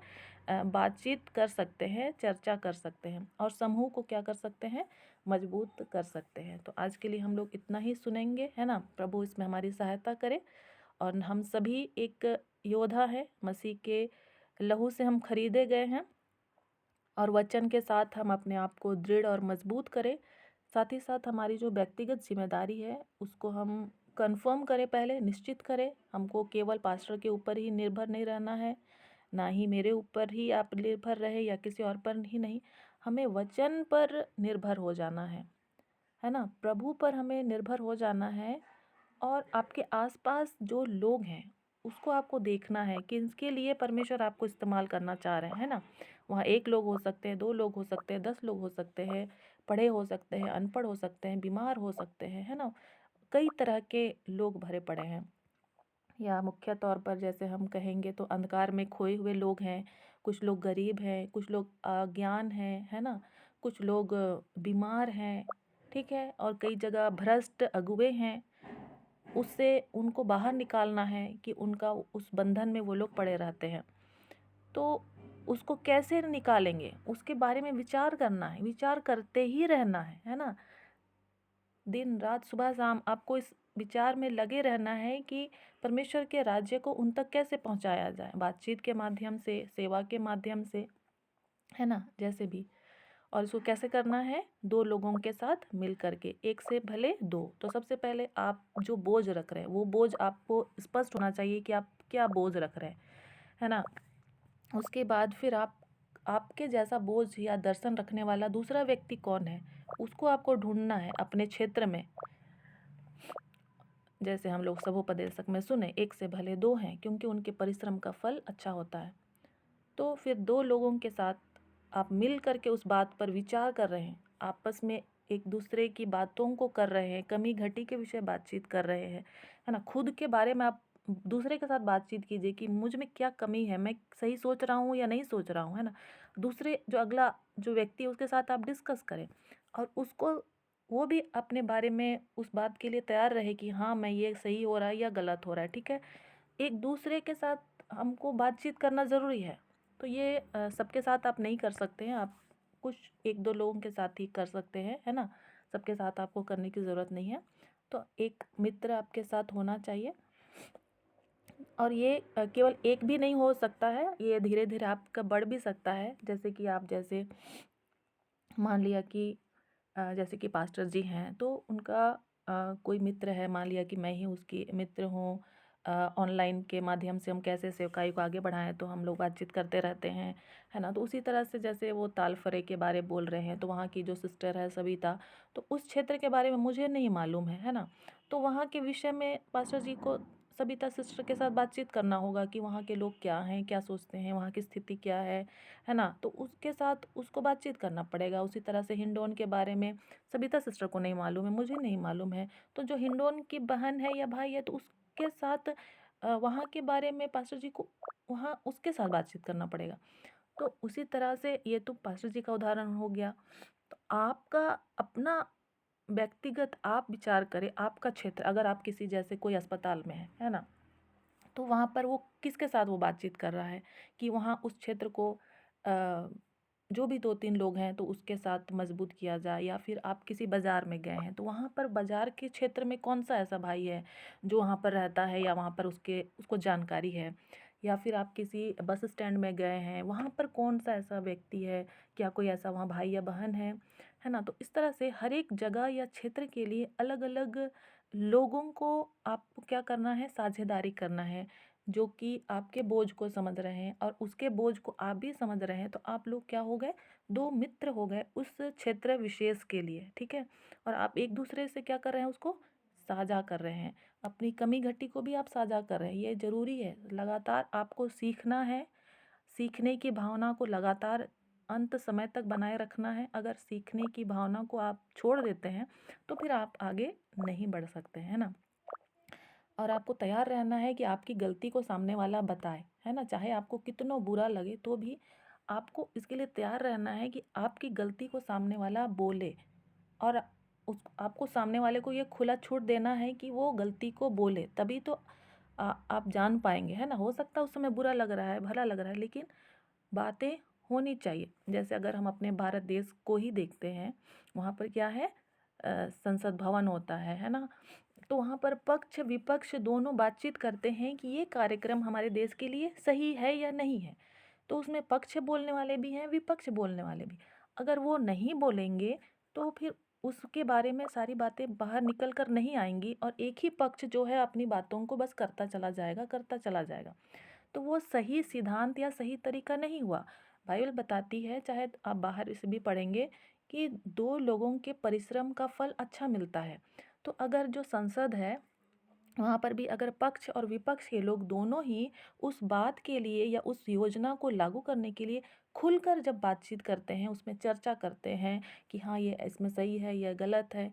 बातचीत कर सकते हैं, चर्चा कर सकते हैं और समूह को क्या कर सकते हैं, मजबूत कर सकते हैं। तो आज के लिए हम लोग इतना ही सुनेंगे, है ना। प्रभु इसमें हमारी सहायता करे। और हम सभी एक योद्धा है, मसीह के लहू से हम खरीदे गए हैं और वचन के साथ हम अपने आप को दृढ़ और मजबूत करें। साथ ही साथ हमारी जो व्यक्तिगत जिम्मेदारी है उसको हम कंफर्म करें, पहले निश्चित करें। हमको केवल पास्टर के ऊपर ही निर्भर नहीं रहना है, ना ही मेरे ऊपर ही आप निर्भर रहे या किसी और पर ही नहीं। हमें वचन पर निर्भर हो जाना है ना, प्रभु पर हमें निर्भर हो जाना है। और आपके आसपास जो लोग हैं उसको आपको देखना है कि इसके लिए परमेश्वर आपको इस्तेमाल करना चाह रहे हैं ना। वहाँ 1 लोग हो सकते हैं, 2 लोग हो सकते हैं, 10 लोग हो सकते हैं, पढ़े हो सकते हैं, अनपढ़ हो सकते हैं, बीमार हो सकते हैं, है ना। कई तरह के लोग भरे पड़े हैं। या मुख्य तौर पर जैसे हम कहेंगे तो अंधकार में खोए हुए लोग हैं, कुछ लोग गरीब हैं, कुछ लोग अज्ञान हैं, है ना? कुछ लोग बीमार हैं, ठीक है? और कई जगह भ्रष्ट अगुवे हैं। उससे उनको बाहर निकालना है कि उनका उस बंधन में वो लोग पड़े रहते हैं। तो उसको कैसे निकालेंगे? उसके बारे में विचार करना है, विचार करते ही रहना है ना? दिन रात सुबह शाम आपको इस विचार में लगे रहना है कि परमेश्वर के राज्य को उन तक कैसे पहुंचाया जाए, बातचीत के माध्यम से, सेवा के माध्यम से, है ना? जैसे भी। और इसको कैसे करना है? 2 लोगों के साथ मिल करके, 1 से भले 2। तो सबसे पहले आप जो बोझ रख रहे हैं, वो बोझ आपको स्पष्ट होना चाहिए कि आप क्या बोझ रख रहे हैं, है ना? उसके बाद फिर आपके जैसा बोझ या दर्शन रखने वाला दूसरा व्यक्ति कौन है, उसको आपको ढूँढना है अपने क्षेत्र में। जैसे हम लोग सभोपदेशक में सुने, 1 से भले 2 हैं, क्योंकि उनके परिश्रम का फल अच्छा होता है। तो फिर 2 लोगों के साथ आप मिल कर के उस बात पर विचार कर रहे हैं, आपस में एक-दूसरे की बातों को कर रहे हैं, कमी-घटी के विषय बातचीत कर रहे हैं, है ना? खुद के बारे में आप दूसरे के साथ बातचीत कीजिए कि मुझ में क्या कमी है, मैं सही सोच रहा हूँ या नहीं सोच रहा हूँ, है ना? दूसरे जो अगला जो व्यक्ति है उसके साथ आप डिस्कस करें और उसको वो भी अपने बारे में उस बात के लिए तैयार रहे कि हाँ, मैं ये सही हो रहा है या गलत हो रहा है, ठीक है? एक-दूसरे के साथ हमको बातचीत करना ज़रूरी है। तो ये सबके साथ आप नहीं कर सकते हैं, आप कुछ 1-2 लोगों के साथ ही कर सकते हैं, है ना? सबके साथ आपको करने की ज़रूरत नहीं है। तो एक मित्र आपके साथ होना चाहिए और ये केवल एक भी नहीं हो सकता है, ये धीरे-धीरे आपका बढ़ भी सकता है। जैसे मान लिया कि जैसे कि पास्टर जी हैं, तो उनका कोई मित्र है, मान लिया कि मैं ही उसकी मित्र हूँ। ऑनलाइन के माध्यम से हम कैसे सेवकाई को आगे बढ़ाएँ, तो हम लोग बातचीत करते रहते हैं, है ना? तो उसी तरह से जैसे वो तालफरे के बारे बोल रहे हैं, तो वहाँ की जो सिस्टर है सविता, तो उस क्षेत्र के बारे में मुझे नहीं मालूम है ना? तो वहाँ के विषय में पास्टर जी को सविता सिस्टर के साथ बातचीत करना होगा कि वहाँ के लोग क्या हैं, क्या सोचते हैं, वहाँ की स्थिति क्या है ना? तो उसके साथ उसको बातचीत करना पड़ेगा। उसी तरह से हिंडौन के बारे में सबिता सिस्टर को नहीं मालूम है, मुझे नहीं मालूम है। तो जो हिंडौन की बहन है या भाई है, तो उसके साथ वहाँ के बारे में पास्टर जी को वहाँ उसके साथ बातचीत करना पड़ेगा। तो उसी तरह से ये तो पास्टर जी का उदाहरण हो गया। तो आपका अपना व्यक्तिगत आप विचार करें, आपका क्षेत्र अगर आप किसी जैसे कोई अस्पताल में है ना? तो वहाँ पर वो किसके साथ वो बातचीत कर रहा है कि वहाँ उस क्षेत्र को अ, जो भी 2-3 लोग हैं तो उसके साथ मजबूत किया जाए, या फिर आप किसी बाज़ार में गए हैं तो वहाँ पर बाज़ार के क्षेत्र में कौन-सा ऐसा भाई है जो वहाँ पर रहता है या वहाँ पर उसको जानकारी है, या फिर आप किसी बस स्टैंड में गए हैं, वहाँ पर कौन-सा ऐसा व्यक्ति है, क्या कोई ऐसा वहाँ भाई या बहन है ना? तो इस तरह से हर एक जगह या क्षेत्र के लिए अलग-अलग लोगों को आपको क्या करना है, साझेदारी करना है, जो कि आपके बोझ को समझ रहे हैं और उसके बोझ को आप भी समझ रहे हैं। तो आप लोग क्या हो गए, 2 मित्र हो गए उस क्षेत्र विशेष के लिए, ठीक है? और आप एक-दूसरे से क्या कर रहे हैं, उसको साझा कर रहे हैं। अपनी कमी-घटी को भी आप साझा कर रहे हैं, ये ज़रूरी है। लगातार आपको सीखना है, सीखने की भावना को लगातार अंत समय तक बनाए रखना है। अगर सीखने की भावना को आप छोड़ देते हैं, तो फिर आप आगे नहीं बढ़ सकते, है ना? और आपको तैयार रहना है कि आपकी गलती को सामने वाला बताए, है ना? चाहे आपको कितना बुरा लगे तो भी आपको इसके लिए तैयार रहना है कि आपकी गलती को सामने वाला बोले, और उस आपको सामने वाले को ये खुला छूट देना है कि वो गलती को बोले, तभी तो आप जान पाएँगे, है ना? हो सकता है उस समय बुरा लग रहा है, भला लग रहा है, लेकिन बातें होनी चाहिए। जैसे अगर हम अपने भारत देश को ही देखते हैं, वहाँ पर क्या है, संसद भवन होता है ना? तो वहाँ पर पक्ष विपक्ष दोनों बातचीत करते हैं कि ये कार्यक्रम हमारे देश के लिए सही है या नहीं है। तो उसमें पक्ष बोलने वाले भी हैं, विपक्ष बोलने वाले भी। अगर वो नहीं बोलेंगे तो फिर उसके बारे में सारी बातें बाहर निकल कर नहीं आएँगी और एक ही पक्ष जो है अपनी बातों को बस करता चला जाएगा, करता चला जाएगा। तो वो सही सिद्धांत या सही तरीका नहीं हुआ। बाइबल बताती है, चाहे आप बाहर इसे भी पढ़ेंगे, कि 2 लोगों के परिश्रम का फल अच्छा मिलता है। तो अगर जो संसद है, वहाँ पर भी अगर पक्ष और विपक्ष के लोग दोनों ही उस बात के लिए या उस योजना को लागू करने के लिए खुलकर जब बातचीत करते हैं, उसमें चर्चा करते हैं कि हाँ, ये इसमें सही है, यह गलत है,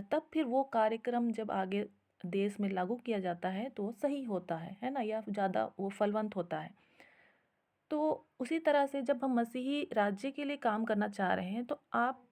तब फिर वो कार्यक्रम जब आगे देश में लागू किया जाता है तो वो सही होता है ना? या ज़्यादा वो फलवंत होता है। तो उसी तरह से जब हम मसीही राज्य के लिए काम करना चाह रहे हैं, तो आप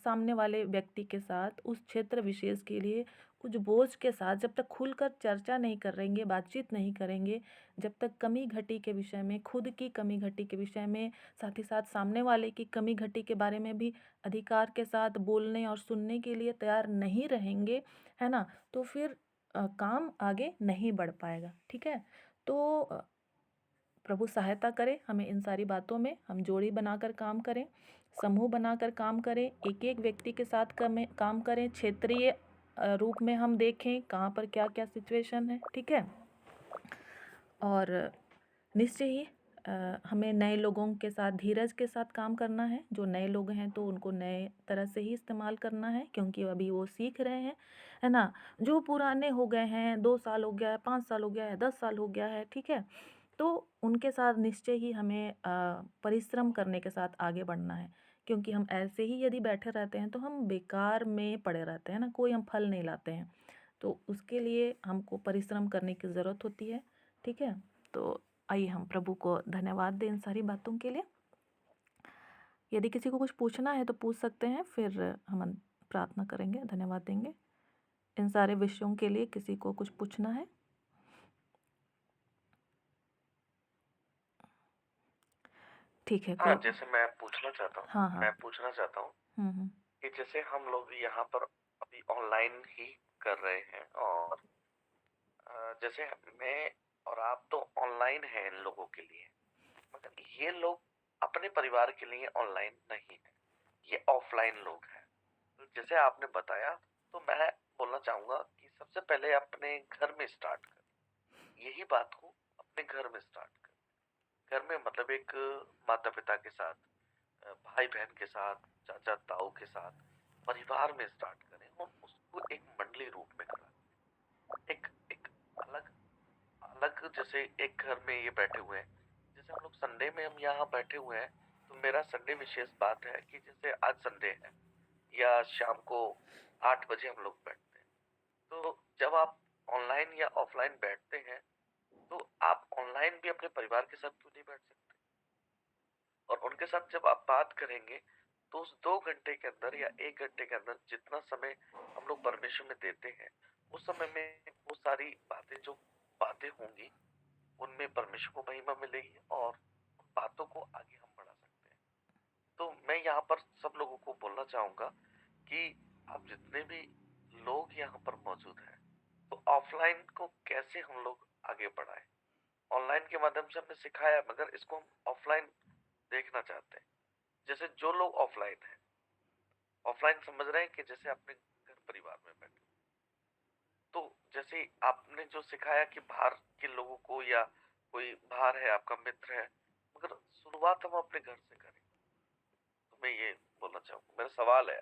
सामने वाले व्यक्ति के साथ उस क्षेत्र विशेष के लिए कुछ बोझ के साथ जब तक खुलकर चर्चा नहीं करेंगे, बातचीत नहीं करेंगे, जब तक कमी घटी के विषय में, खुद की कमी घटी के विषय में, साथ ही साथ सामने वाले की कमी घटी के बारे में भी अधिकार के साथ बोलने और सुनने के लिए तैयार नहीं रहेंगे, है ना? तो फिर काम आगे नहीं बढ़ पाएगा, ठीक है? तो प्रभु सहायता करे हमें इन सारी बातों में, हम जोड़ी बनाकर काम करें, समूह बनाकर काम करें, एक-एक व्यक्ति के साथ काम करें, क्षेत्रीय रूप में हम देखें कहाँ पर क्या-क्या सिचुएशन है, ठीक है? और निश्चय ही हमें नए लोगों के साथ धीरज के साथ काम करना है। जो नए लोग हैं तो उनको नए तरह से ही इस्तेमाल करना है, क्योंकि अभी वो सीख रहे हैं, है ना? जो पुराने हो गए हैं, 2 साल हो गया है, 5 साल हो गया है, 10 साल हो गया है, ठीक है? तो उनके साथ निश्चय ही हमें परिश्रम करने के साथ आगे बढ़ना है, क्योंकि हम ऐसे ही यदि बैठे रहते हैं तो हम बेकार में पड़े रहते हैं ना, कोई हम फल नहीं लाते हैं। तो उसके लिए हमको परिश्रम करने की ज़रूरत होती है, ठीक है? तो आइए हम प्रभु को धन्यवाद दें इन सारी बातों के लिए। यदि किसी को कुछ पूछना है तो पूछ सकते हैं, फिर हम प्रार्थना करेंगे, धन्यवाद देंगे। इन सारे विषयों के लिए किसी को कुछ पूछना है? ठीक है, हाँ, कोई जैसे मैं पूछना चाहता हूँ हाँ, हाँ। मैं पूछना चाहता हूँ हुँ। कि जैसे हम लोग यहाँ पर अभी ऑनलाइन ही कर रहे हैं और जैसे मैं और आप तो ऑनलाइन हैं इन लोगों के लिए, मगर ये लोग अपने परिवार के लिए ऑनलाइन नहीं है, ये ऑफलाइन लोग हैं। तो जैसे आपने बताया, तो मैं बोलना चाहूंगा कि सबसे पहले अपने घर में स्टार्ट कर, यही बात को अपने घर में स्टार्ट कर। घर में मतलब एक माता पिता के साथ, भाई बहन के साथ, चाचा ताऊ के साथ, परिवार में स्टार्ट करें और उसको एक मंडली रूप में करा, एक एक अलग अलग, जैसे एक घर में ये बैठे हुए हैं, जैसे हम लोग संडे में हम यहाँ बैठे हुए हैं, तो मेरा संडे विशेष बात है कि जैसे आज संडे है या शाम को 8 बजे हम लोग बैठते हैं। तो जब आप ऑनलाइन या ऑफलाइन बैठते हैं, तो आप ऑनलाइन भी अपने परिवार के साथ क्यों नहीं बैठ सकते? और उनके साथ जब आप बात करेंगे, तो उस 2 घंटे के अंदर या 1 घंटे के अंदर जितना समय हम लोग परमेश्वर में देते हैं, उस समय में वो सारी बातें जो बातें होंगी, उनमें परमेश्वर को महिमा मिलेगी और उन बातों को आगे हम बढ़ा सकते हैं। तो मैं यहाँ पर सब लोगों को बोलना चाहूंगा कि आप जितने भी लोग यहाँ पर मौजूद हैं, तो ऑफलाइन को कैसे हम लोग आगे बढ़ाएं। ऑनलाइन के माध्यम से हमने सिखाया, मगर इसको हम ऑफलाइन देखना चाहते हैं। जैसे जो लोग ऑफलाइन हैं, ऑफलाइन समझ रहे हैं कि जैसे अपने घर परिवार में बैठे, तो जैसे आपने जो सिखाया कि बाहर के लोगों को, या कोई बाहर है आपका मित्र है, मगर शुरुआत हम अपने घर से करें। तो मैं ये बोलना चाहूँगा, मेरा सवाल है।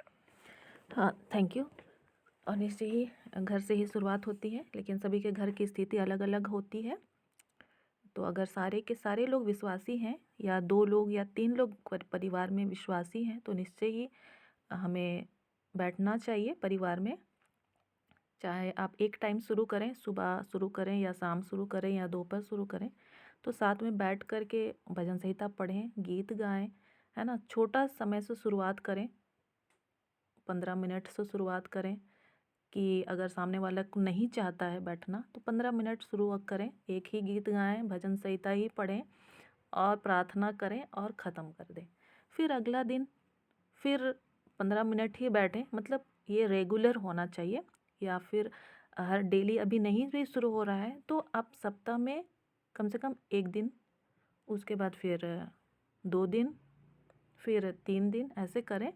हाँ, थैंक यू। और निश्चय ही घर से ही शुरुआत होती है, लेकिन सभी के घर की स्थिति अलग-अलग होती है। तो अगर सारे के सारे लोग विश्वासी हैं, या 2 लोग या 3 लोग परिवार में विश्वासी हैं, तो निश्चय ही हमें बैठना चाहिए परिवार में। चाहे आप एक टाइम शुरू करें, सुबह शुरू करें या शाम शुरू करें या दोपहर शुरू करें, तो साथ में बैठ कर के भजन संहिता पढ़ें, गीत गाएं, है ना? छोटा समय से शुरुआत करें, 15 मिनट से शुरुआत करें, कि अगर सामने वाला नहीं चाहता है बैठना, तो 15 मिनट शुरू करें, एक ही गीत गाएं, भजन संहिता ही पढ़ें और प्रार्थना करें और ख़त्म कर दें। फिर अगला दिन फिर 15 मिनट ही बैठें, मतलब ये रेगुलर होना चाहिए। या फिर हर डेली अभी नहीं भी शुरू हो रहा है, तो आप सप्ताह में कम से कम 1 दिन, उसके बाद फिर 2 दिन, फिर 3 दिन, ऐसे करें।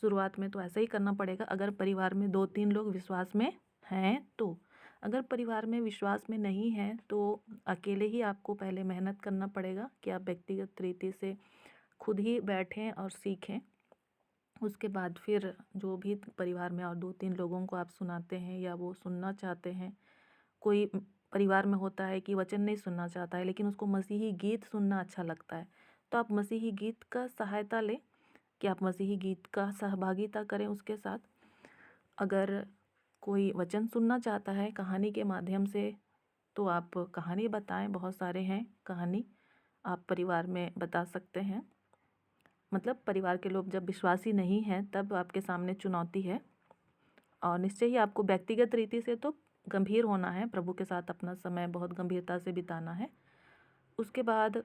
शुरुआत में तो ऐसा ही करना पड़ेगा, अगर परिवार में 2-3 लोग विश्वास में हैं तो। अगर परिवार में विश्वास में नहीं है, तो अकेले ही आपको पहले मेहनत करना पड़ेगा कि आप व्यक्तिगत रीति से खुद ही बैठें और सीखें। उसके बाद फिर जो भी परिवार में और 2-3 लोगों को आप सुनाते हैं या वो सुनना चाहते हैं, कोई परिवार में होता है कि वचन नहीं सुनना चाहता है, लेकिन उसको मसीही गीत सुनना अच्छा लगता है, तो आप मसीही गीत का सहायता लें, कि आप मसीही गीत का सहभागिता करें उसके साथ। अगर कोई वचन सुनना चाहता है कहानी के माध्यम से, तो आप कहानी बताएं, बहुत सारे हैं कहानी, आप परिवार में बता सकते हैं। मतलब परिवार के लोग जब विश्वासी नहीं हैं तब आपके सामने चुनौती है, और निश्चय ही आपको व्यक्तिगत रीति से तो गंभीर होना है, प्रभु के साथ अपना समय बहुत गंभीरता से बिताना है। उसके बाद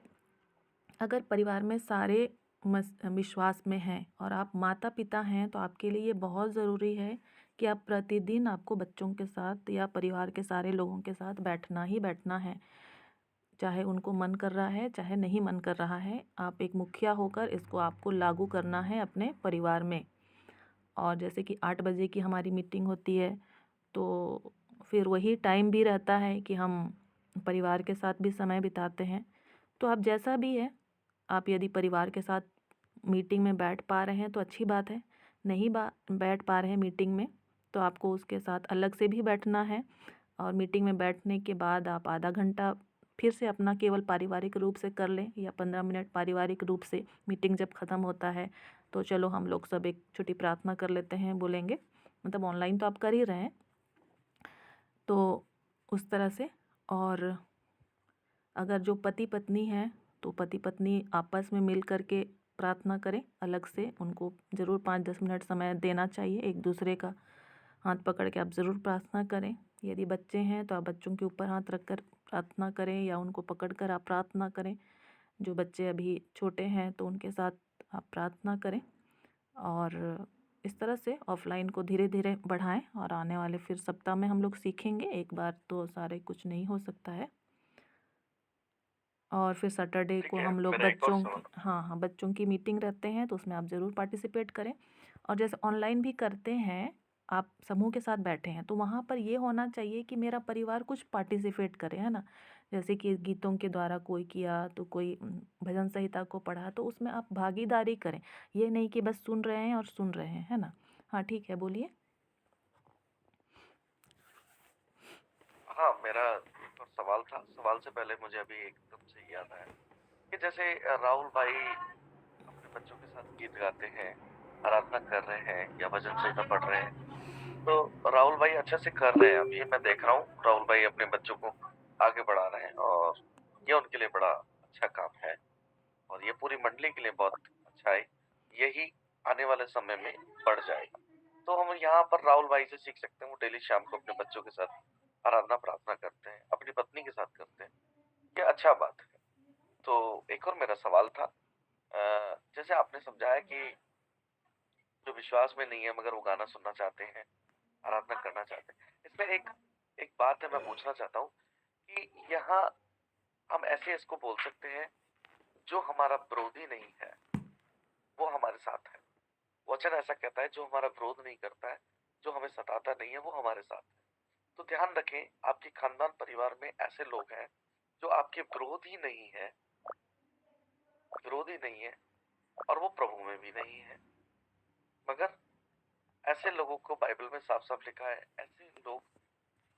अगर परिवार में सारे विश्वास में हैं और आप माता पिता हैं, तो आपके लिए ये बहुत ज़रूरी है कि आप प्रतिदिन आपको बच्चों के साथ या परिवार के सारे लोगों के साथ बैठना ही बैठना है। चाहे उनको मन कर रहा है चाहे नहीं मन कर रहा है, आप एक मुखिया होकर इसको आपको लागू करना है अपने परिवार में। और जैसे कि 8 बजे की हमारी मीटिंग होती है, तो फिर वही टाइम भी रहता है कि हम परिवार के साथ भी समय बिताते हैं। तो आप जैसा भी है, आप यदि परिवार के साथ मीटिंग में बैठ पा रहे हैं तो अच्छी बात है, नहीं बैठ पा रहे हैं मीटिंग में तो आपको उसके साथ अलग से भी बैठना है। और मीटिंग में बैठने के बाद आप आधा घंटा फिर से अपना केवल पारिवारिक रूप से कर लें, या 15 मिनट पारिवारिक रूप से। मीटिंग जब ख़त्म होता है तो चलो हम लोग सब एक छोटी प्रार्थना कर लेते हैं, बोलेंगे, मतलब ऑनलाइन तो आप कर ही रहे हैं, तो उस तरह से। और अगर जो पति पत्नी हैं तो पति पत्नी आपस में मिल कर के प्रार्थना करें, अलग से उनको ज़रूर 5-10 मिनट समय देना चाहिए। एक दूसरे का हाथ पकड़ के आप ज़रूर प्रार्थना करें। यदि बच्चे हैं तो आप बच्चों के ऊपर हाथ रख कर प्रार्थना करें, या उनको पकड़ कर आप प्रार्थना करें। जो बच्चे अभी छोटे हैं तो उनके साथ आप प्रार्थना करें। और इस तरह से ऑफलाइन को धीरे धीरे बढ़ाएं, और आने वाले फिर सप्ताह में हम लोग सीखेंगे। एक बार तो सारे कुछ नहीं हो सकता है। और फिर सैटरडे ठीक को है, हम लोग मेरा एक और बच्चों सवाल। हाँ, बच्चों की मीटिंग रहते हैं तो उसमें आप ज़रूर पार्टिसिपेट करें। और जैसे ऑनलाइन भी करते हैं, आप समूह के साथ बैठे हैं तो वहाँ पर ये होना चाहिए कि मेरा परिवार कुछ पार्टिसिपेट करे, है ना। जैसे कि गीतों के द्वारा कोई किया तो कोई भजन संहिता को पढ़ा, तो उसमें आप भागीदारी करें। ये नहीं कि बस सुन रहे हैं और सुन रहे हैं, है ना। हाँ ठीक है, बोलिए। हाँ, मेरा एक और सवाल था। सवाल से पहले मुझे अभी एकदम से याद आया कि जैसे राहुल भाई अपने बच्चों के साथ गीत गाते हैं, आराधना कर रहे हैं या भजन संहिता पढ़ रहे हैं, तो राहुल भाई अच्छे से कर रहे हैं। अब ये मैं देख रहा हूँ राहुल भाई अपने बच्चों को आगे बढ़ा रहे हैं, और ये उनके लिए बड़ा अच्छा काम है, और ये पूरी मंडली के लिए बहुत अच्छा है। यही आने वाले समय में बढ़ जाएगा। तो हम यहाँ पर राहुल भाई से सीख सकते हैं। वो डेली शाम को अपने बच्चों के साथ आराधना प्रार्थना करते हैं, अपनी पत्नी के साथ करते हैं। ये अच्छा बात है। तो एक और मेरा सवाल था, जैसे आपने समझाया कि जो विश्वास में नहीं है मगर वो गाना सुनना चाहते हैं, आराधना करना चाहते हैं, इसमें एक एक बात है, मैं पूछना चाहता हूँ कि यहाँ हम ऐसे इसको बोल सकते हैं, जो हमारा विरोधी नहीं है वो हमारे साथ है। वचन ऐसा कहता है, जो हमारा विरोध नहीं करता है, जो हमें सताता नहीं है, वो हमारे साथ है। तो ध्यान रखें, आपके खानदान परिवार में ऐसे लोग हैं जो आपके विरोधी नहीं है, और वो प्रभु में भी नहीं है। मगर ऐसे लोगों को बाइबल में साफ साफ लिखा है, ऐसे लोग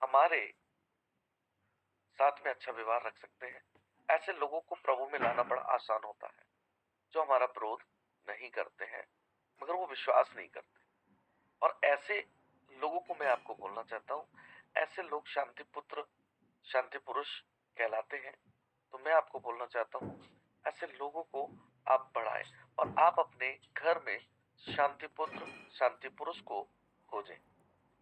हमारे साथ में अच्छा व्यवहार रख सकते हैं। ऐसे लोगों को प्रभु में लाना बड़ा आसान होता है, जो हमारा विरोध नहीं करते हैं मगर वो विश्वास नहीं करते। और ऐसे लोगों को मैं आपको बोलना चाहता हूँ, ऐसे लोग शांति पुत्र, शांति पुरुष कहलाते हैं। तो मैं आपको बोलना चाहता हूँ, ऐसे लोगों को आप बढ़ाएं, और आप अपने घर में शांति पुत्र, शांति पुरुष को खोजें।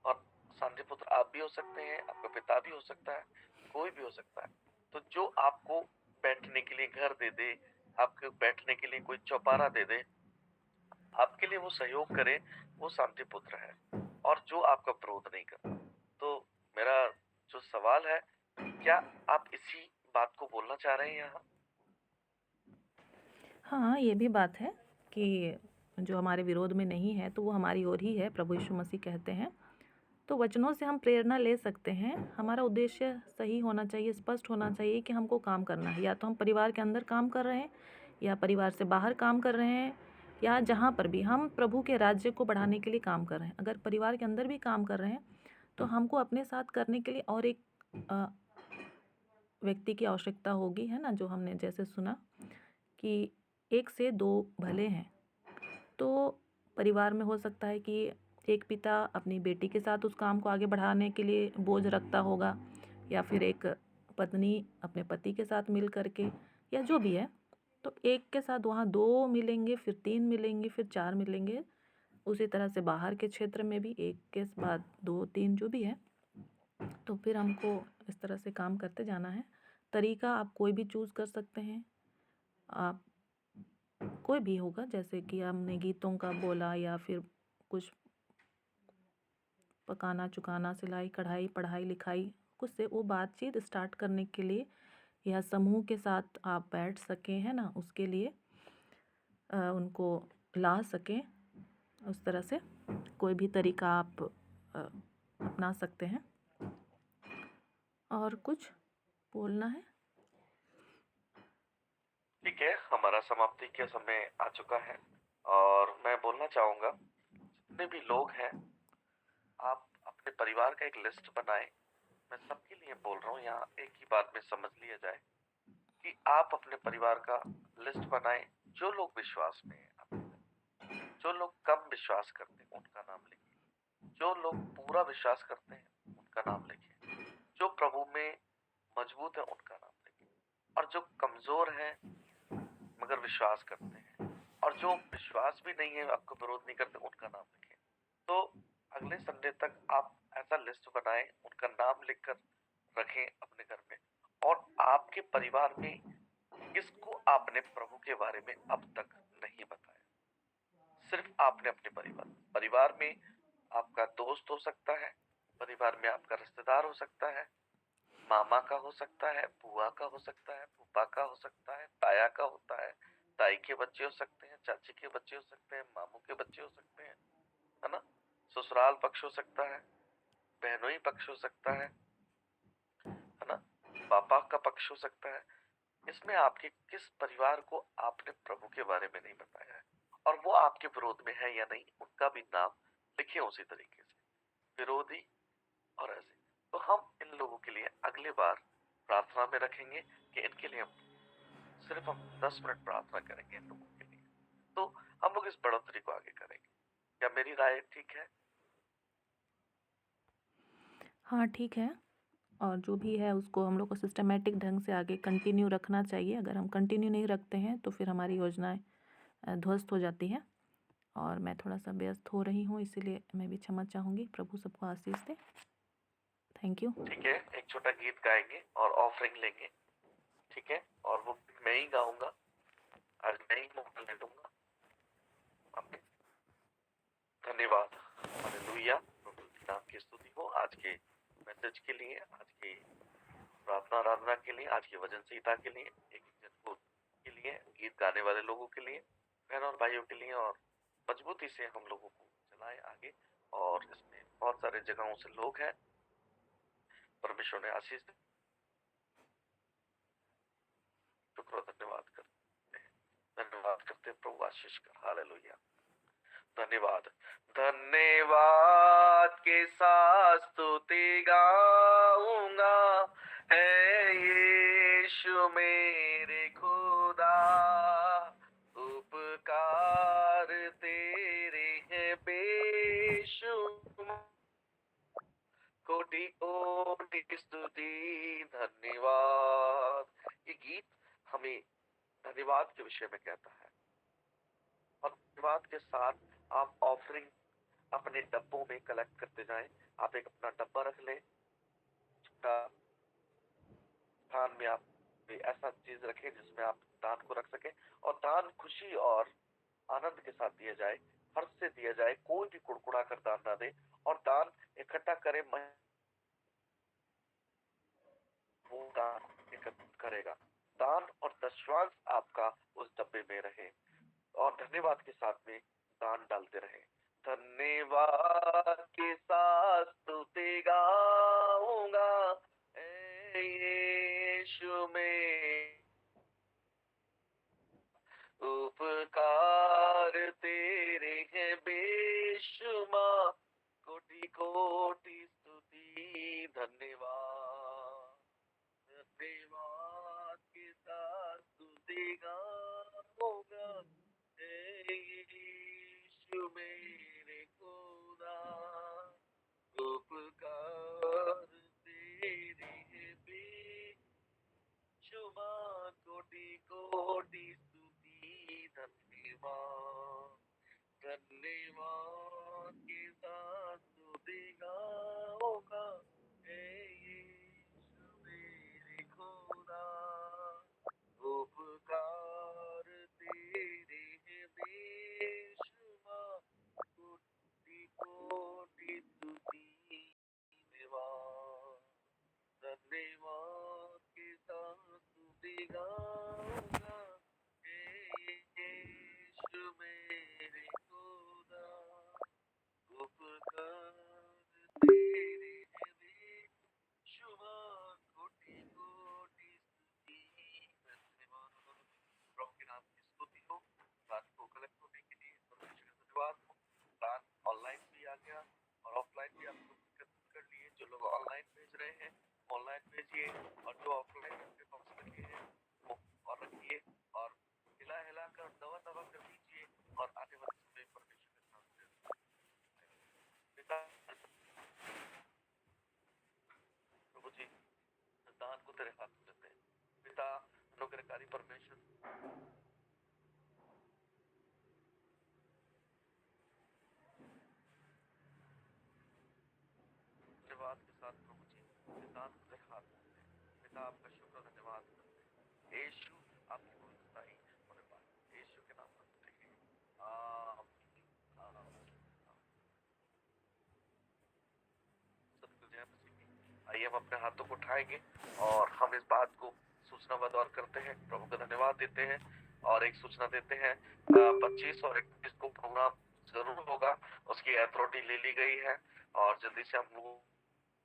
और शांति पुत्र आप भी हो सकते हैं, आपका पिता भी हो सकता है, कोई भी हो सकता है। तो जो आपको बैठने के लिए घर दे दे, आपके बैठने के लिए कोई चौपारा दे दे, आपके लिए वो सहयोग करे, वो शांति पुत्र है, और जो आपका विरोध नहीं करता। तो मेरा जो सवाल है, क्या आप इसी बात को बोलना चाह रहे हैं यहाँ? हाँ, ये भी बात है कि जो हमारे विरोध में नहीं है तो वो हमारी ओर ही है, प्रभु यीशु मसीह कहते हैं। तो वचनों से हम प्रेरणा ले सकते हैं। हमारा उद्देश्य सही होना चाहिए, स्पष्ट होना चाहिए कि हमको काम करना है। या तो हम परिवार के अंदर काम कर रहे हैं, या परिवार से बाहर काम कर रहे हैं, या जहाँ पर भी हम प्रभु के राज्य को बढ़ाने के लिए काम कर रहे हैं। अगर परिवार के अंदर भी काम कर रहे हैं तो हमको अपने साथ करने के लिए और एक व्यक्ति की आवश्यकता होगी, है ना। जो हमने जैसे सुना कि 1 से 2 भले हैं। तो परिवार में हो सकता है कि एक पिता अपनी बेटी के साथ उस काम को आगे बढ़ाने के लिए बोझ रखता होगा, या फिर एक पत्नी अपने पति के साथ मिल करके या जो भी है, तो एक के साथ वहाँ 2 मिलेंगे, फिर 3 मिलेंगे, फिर 4 मिलेंगे। उसी तरह से बाहर के क्षेत्र में भी एक के बाद 2, 3 जो भी है, तो फिर हमको इस तरह से काम करते जाना है। तरीका आप कोई भी चूज़ कर सकते हैं, आप कोई भी होगा, जैसे कि हमने गीतों का बोला या फिर कुछ पकाना, चुकाना, सिलाई, कढ़ाई, पढ़ाई, लिखाई, कुछ से वो बातचीत स्टार्ट करने के लिए या समूह के साथ आप बैठ सकें, है ना, उसके लिए उनको ला सकें। उस तरह से कोई भी तरीका आप अपना सकते हैं। और कुछ बोलना है? ठीक है, हमारा समाप्ति का समय आ चुका है और मैं बोलना चाहूँगा, जितने भी लोग हैं, आप अपने परिवार का एक लिस्ट बनाएं। मैं सबके लिए बोल रहा हूँ, यहाँ एक ही बात में समझ लिया जाए कि आप अपने परिवार का लिस्ट बनाएं। जो लोग विश्वास में हैं, जो लोग कम विश्वास करते हैं, उनका नाम लिखिए। जो लोग पूरा विश्वास करते हैं, उनका नाम लिखिए। जो प्रभु में मजबूत है, उनका नाम लिखिए। और जो कमजोर है मगर विश्वास करते हैं, और जो विश्वास भी नहीं है, आपको विरोध नहीं करते, उनका नाम लिखिए। तो अगले संडे तक आप ऐसा लिस्ट बनाएं, उनका नाम लिखकर रखें अपने घर में। और आपके परिवार में किसको आपने प्रभु के बारे में अब तक नहीं बताया? सिर्फ आपने अपने परिवार में आपका दोस्त हो सकता है, परिवार में आपका रिश्तेदार हो सकता है, मामा का हो सकता है, बुआ का हो सकता है, फूफा का हो सकता है, ताया का होता है, ताई के बच्चे हो सकते हैं, चाची के बच्चे हो सकते हैं, मामू के बच्चे हो सकते हैं, है ना। ससुराल पक्ष हो सकता है, बहनोई पक्ष हो सकता है ना, पापा का पक्ष हो सकता है। इसमें आपके किस परिवार को आपने प्रभु के बारे में नहीं बताया है और वो आपके विरोध में है या नहीं, उनका भी नाम लिखिए उसी तरीके से, विरोधी और ऐसे। तो हम इन लोगों के लिए अगले बार प्रार्थना में रखेंगे कि इनके लिए सिर्फ हम 10 मिनट प्रार्थना करेंगे इन लोगों के लिए। तो हम लोग इस बढ़ोतरी को आगे करेंगे। क्या मेरी राय ठीक है? हाँ, ठीक है। और जो भी है उसको हम लोग को सिस्टमैटिक ढंग से आगे कंटिन्यू रखना चाहिए। अगर हम कंटिन्यू नहीं रखते हैं तो फिर हमारी योजनाएं ध्वस्त हो जाती हैं। और मैं थोड़ा सा व्यस्त हो रही हूँ, इसीलिए मैं भी क्षमा चाहूँगी। प्रभु सबको आशीष दे। Thank you. ठीक है, एक छोटा गीत गाएंगे और ऑफरिंग लेंगे, ठीक है। और वो मैं ही गाऊंगा, आज मैं ही मौका ले लूंगा। आपने धन्यवाद, हालेलुया, प्रभु के नाम की स्तुति हो आज के मैसेज के लिए, आज की प्रार्थना आराधना के लिए, आज की वचन संहिता के लिए, एक जन के लिए, गीत गाने वाले लोगों के लिए, बहन और भाइयों के लिए। और मजबूती से हम लोगों को चलाएं आगे। और इसमें बहुत सारे जगहों से लोग हैं, परमेश्वर ने आशीष दी। शुक्र और धन्यवाद करते हैं, धन्यवाद करते हैं प्रभु आशीष का। हालेलुया, धन्यवाद। धन्यवाद के साथ स्तुति गाऊंगा, है यीशु मेरे खुदा, उपकार तेरे हैं बेशुमार, कोटि कोटि स्तुति धन्यवाद। ये गीत हमें धन्यवाद के विषय में कहता है। और धन्यवाद के साथ आप ऑफरिंग अपने डब्बों में कलेक्ट करते जाएं। आप एक अपना डब्बा रख लें, छोटा स्थान में आप ऐसा चीज रखें जिसमें आप दान को रख सकें। और दान खुशी और आनंद के साथ दिया जाए, हर्ष से दिया जाए, कोई भी कुड़कुड़ा कर दान ना दे। और दान इकट्ठा करे, वो दान एकत्रित करेगा। दान और दशवांश आपका उस डब्बे में रहे और धन्यवाद के साथ में दान डालते रहे। धन्यवाद के साथ स्तुति गाऊंगा, ऐ यीशु में उपकार तेरे हैं बेशुमार, कोटि कोटि स्तुति धन्यवाद। धन्यवाद के साथ स्तुति गाऊंगा, हे यीशु मेरे खुदा, धन्यवाद के साथ स्तुति गाऊंगा, हे यीशु मेरे खुदा, उपकार तेरे हैं बेशुमार, कोटि कोटि स्तुति धन्यवाद, धन्यवाद के साथ स्तुति गाऊंगा, हे यीशु मेरे खुदा, उपकार तेरे हैं बेशुमार, कोटि कोटि स्तुति धन्यवाद। प्रभु के नाम की स्तुति हो। दान को कलेक्ट होने के लिए परमेश्वर का धन्यवाद हो। दान ऑनलाइन भी आ गया और ऑफलाइन भी आप लोग एकत्रित कर लिए। जो लोग ऑनलाइन भेज रहे हैं ऑनलाइन भेजिए, और जो ऑफलाइन अपने पास रखे हैं वो और रखिए, और हिला हिला कर दबा दबा कर दीजिए, और आने वाले समय परमेश्वर के साथ पिता प्रभु जी दान को तेरे हाथ में देते हैं। पिता अनुग्रहकारी परमेश्वर, धन्यवाद के साथ प्रभु जी दान को तेरे हाथ में देते हैं। पिता आपका शुक्र धन्यवाद करते हैं। यीशु आपकी पवित्रताई होने पाए, यीशु के नाम में देखें। आमीन, आमीन, आमीन। सतगुरु जय मसीह की। आइए हम अपने हाथों को उठाएंगे और हम इस बात को सूचनाबद्ध और करते हैं, प्रभु का धन्यवाद देते हैं और एक सूचना देते हैं। 25 और 31 को प्रोग्राम जरूर होगा, उसकी अथॉरिटी ले ली गई है और जल्दी से हम लोगों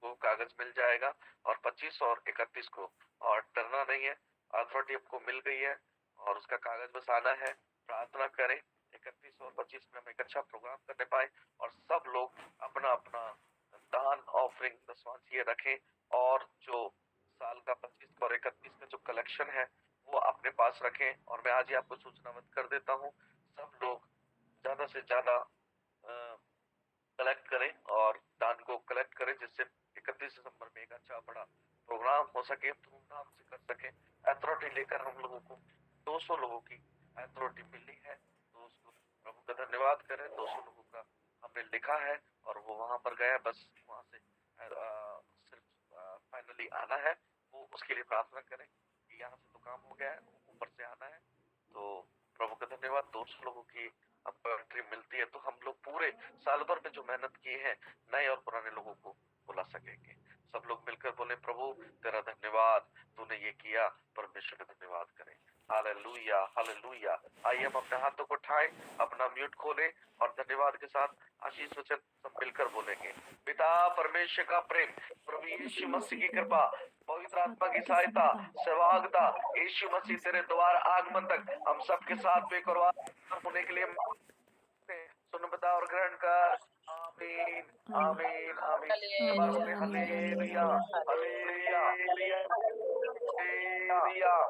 को कागज मिल जाएगा। और 25 और 31 को, और डरना नहीं है, अथॉरिटी आपको मिल गई है और उसका कागज बस आना है। प्रार्थना करें 31 और 25 में हम एक अच्छा प्रोग्राम करने पाए, और सब लोग अपना अपना दान ऑफरिंग दसवांशिया रखें, और जो साल का 25 और 31 का जो कलेक्शन है वो अपने पास रखें। और मैं आज ही आपको सूचनाबद्ध कर देता हूँ, सब लोग ज्यादा से ज्यादा कलेक्ट करें और दान को कलेक्ट करें, जिससे 31 दिसंबर में एक अच्छा बड़ा प्रोग्राम हो सके, धूमधाम से कर सके। अथॉरिटी लेकर हम लोगों को 200 लोगों की अथॉरिटी मिली है, तो उसको प्रभु का धन्यवाद करें। 200 लोगों का हमने लिखा है और वो वहां पर गया, बस वहां से सिर्फ फाइनली आना है। वो उसके लिए प्रार्थना करें कि यहाँ से तो काम हो गया है, ऊपर से आना है। तो प्रभु का धन्यवाद, 200 लोगों की हमको एंट्री मिलती है, तो हम लोग पूरे साल भर में जो मेहनत की है नए और पुराने लोगों को बुला सकेंगे। सब लोग मिलकर बोले, प्रभु तेरा धन्यवाद, तूने ये किया। परमेश्वर का धन्यवाद करें। Hallelujah, hallelujah. आइए हम अपने हाथों को उठाएं, अपना म्यूट खोलें और धन्यवाद के साथ आशीष वचन सब मिलकर बोलेंगे। पिता परमेश्वर का प्रेम, प्रभु यीशु मसीह की कृपा, पवित्र आत्मा की सहायता, सहभागिता, यीशु मसीह तेरे द्वार आगमन तक हम सबके साथ बेकरार होने के लिए सुन, बता और ग्रहण कर। आमीन, आमीन, आमीन। Hallelujah, hallelujah. Hallelujah, hallelujah, hallelujah.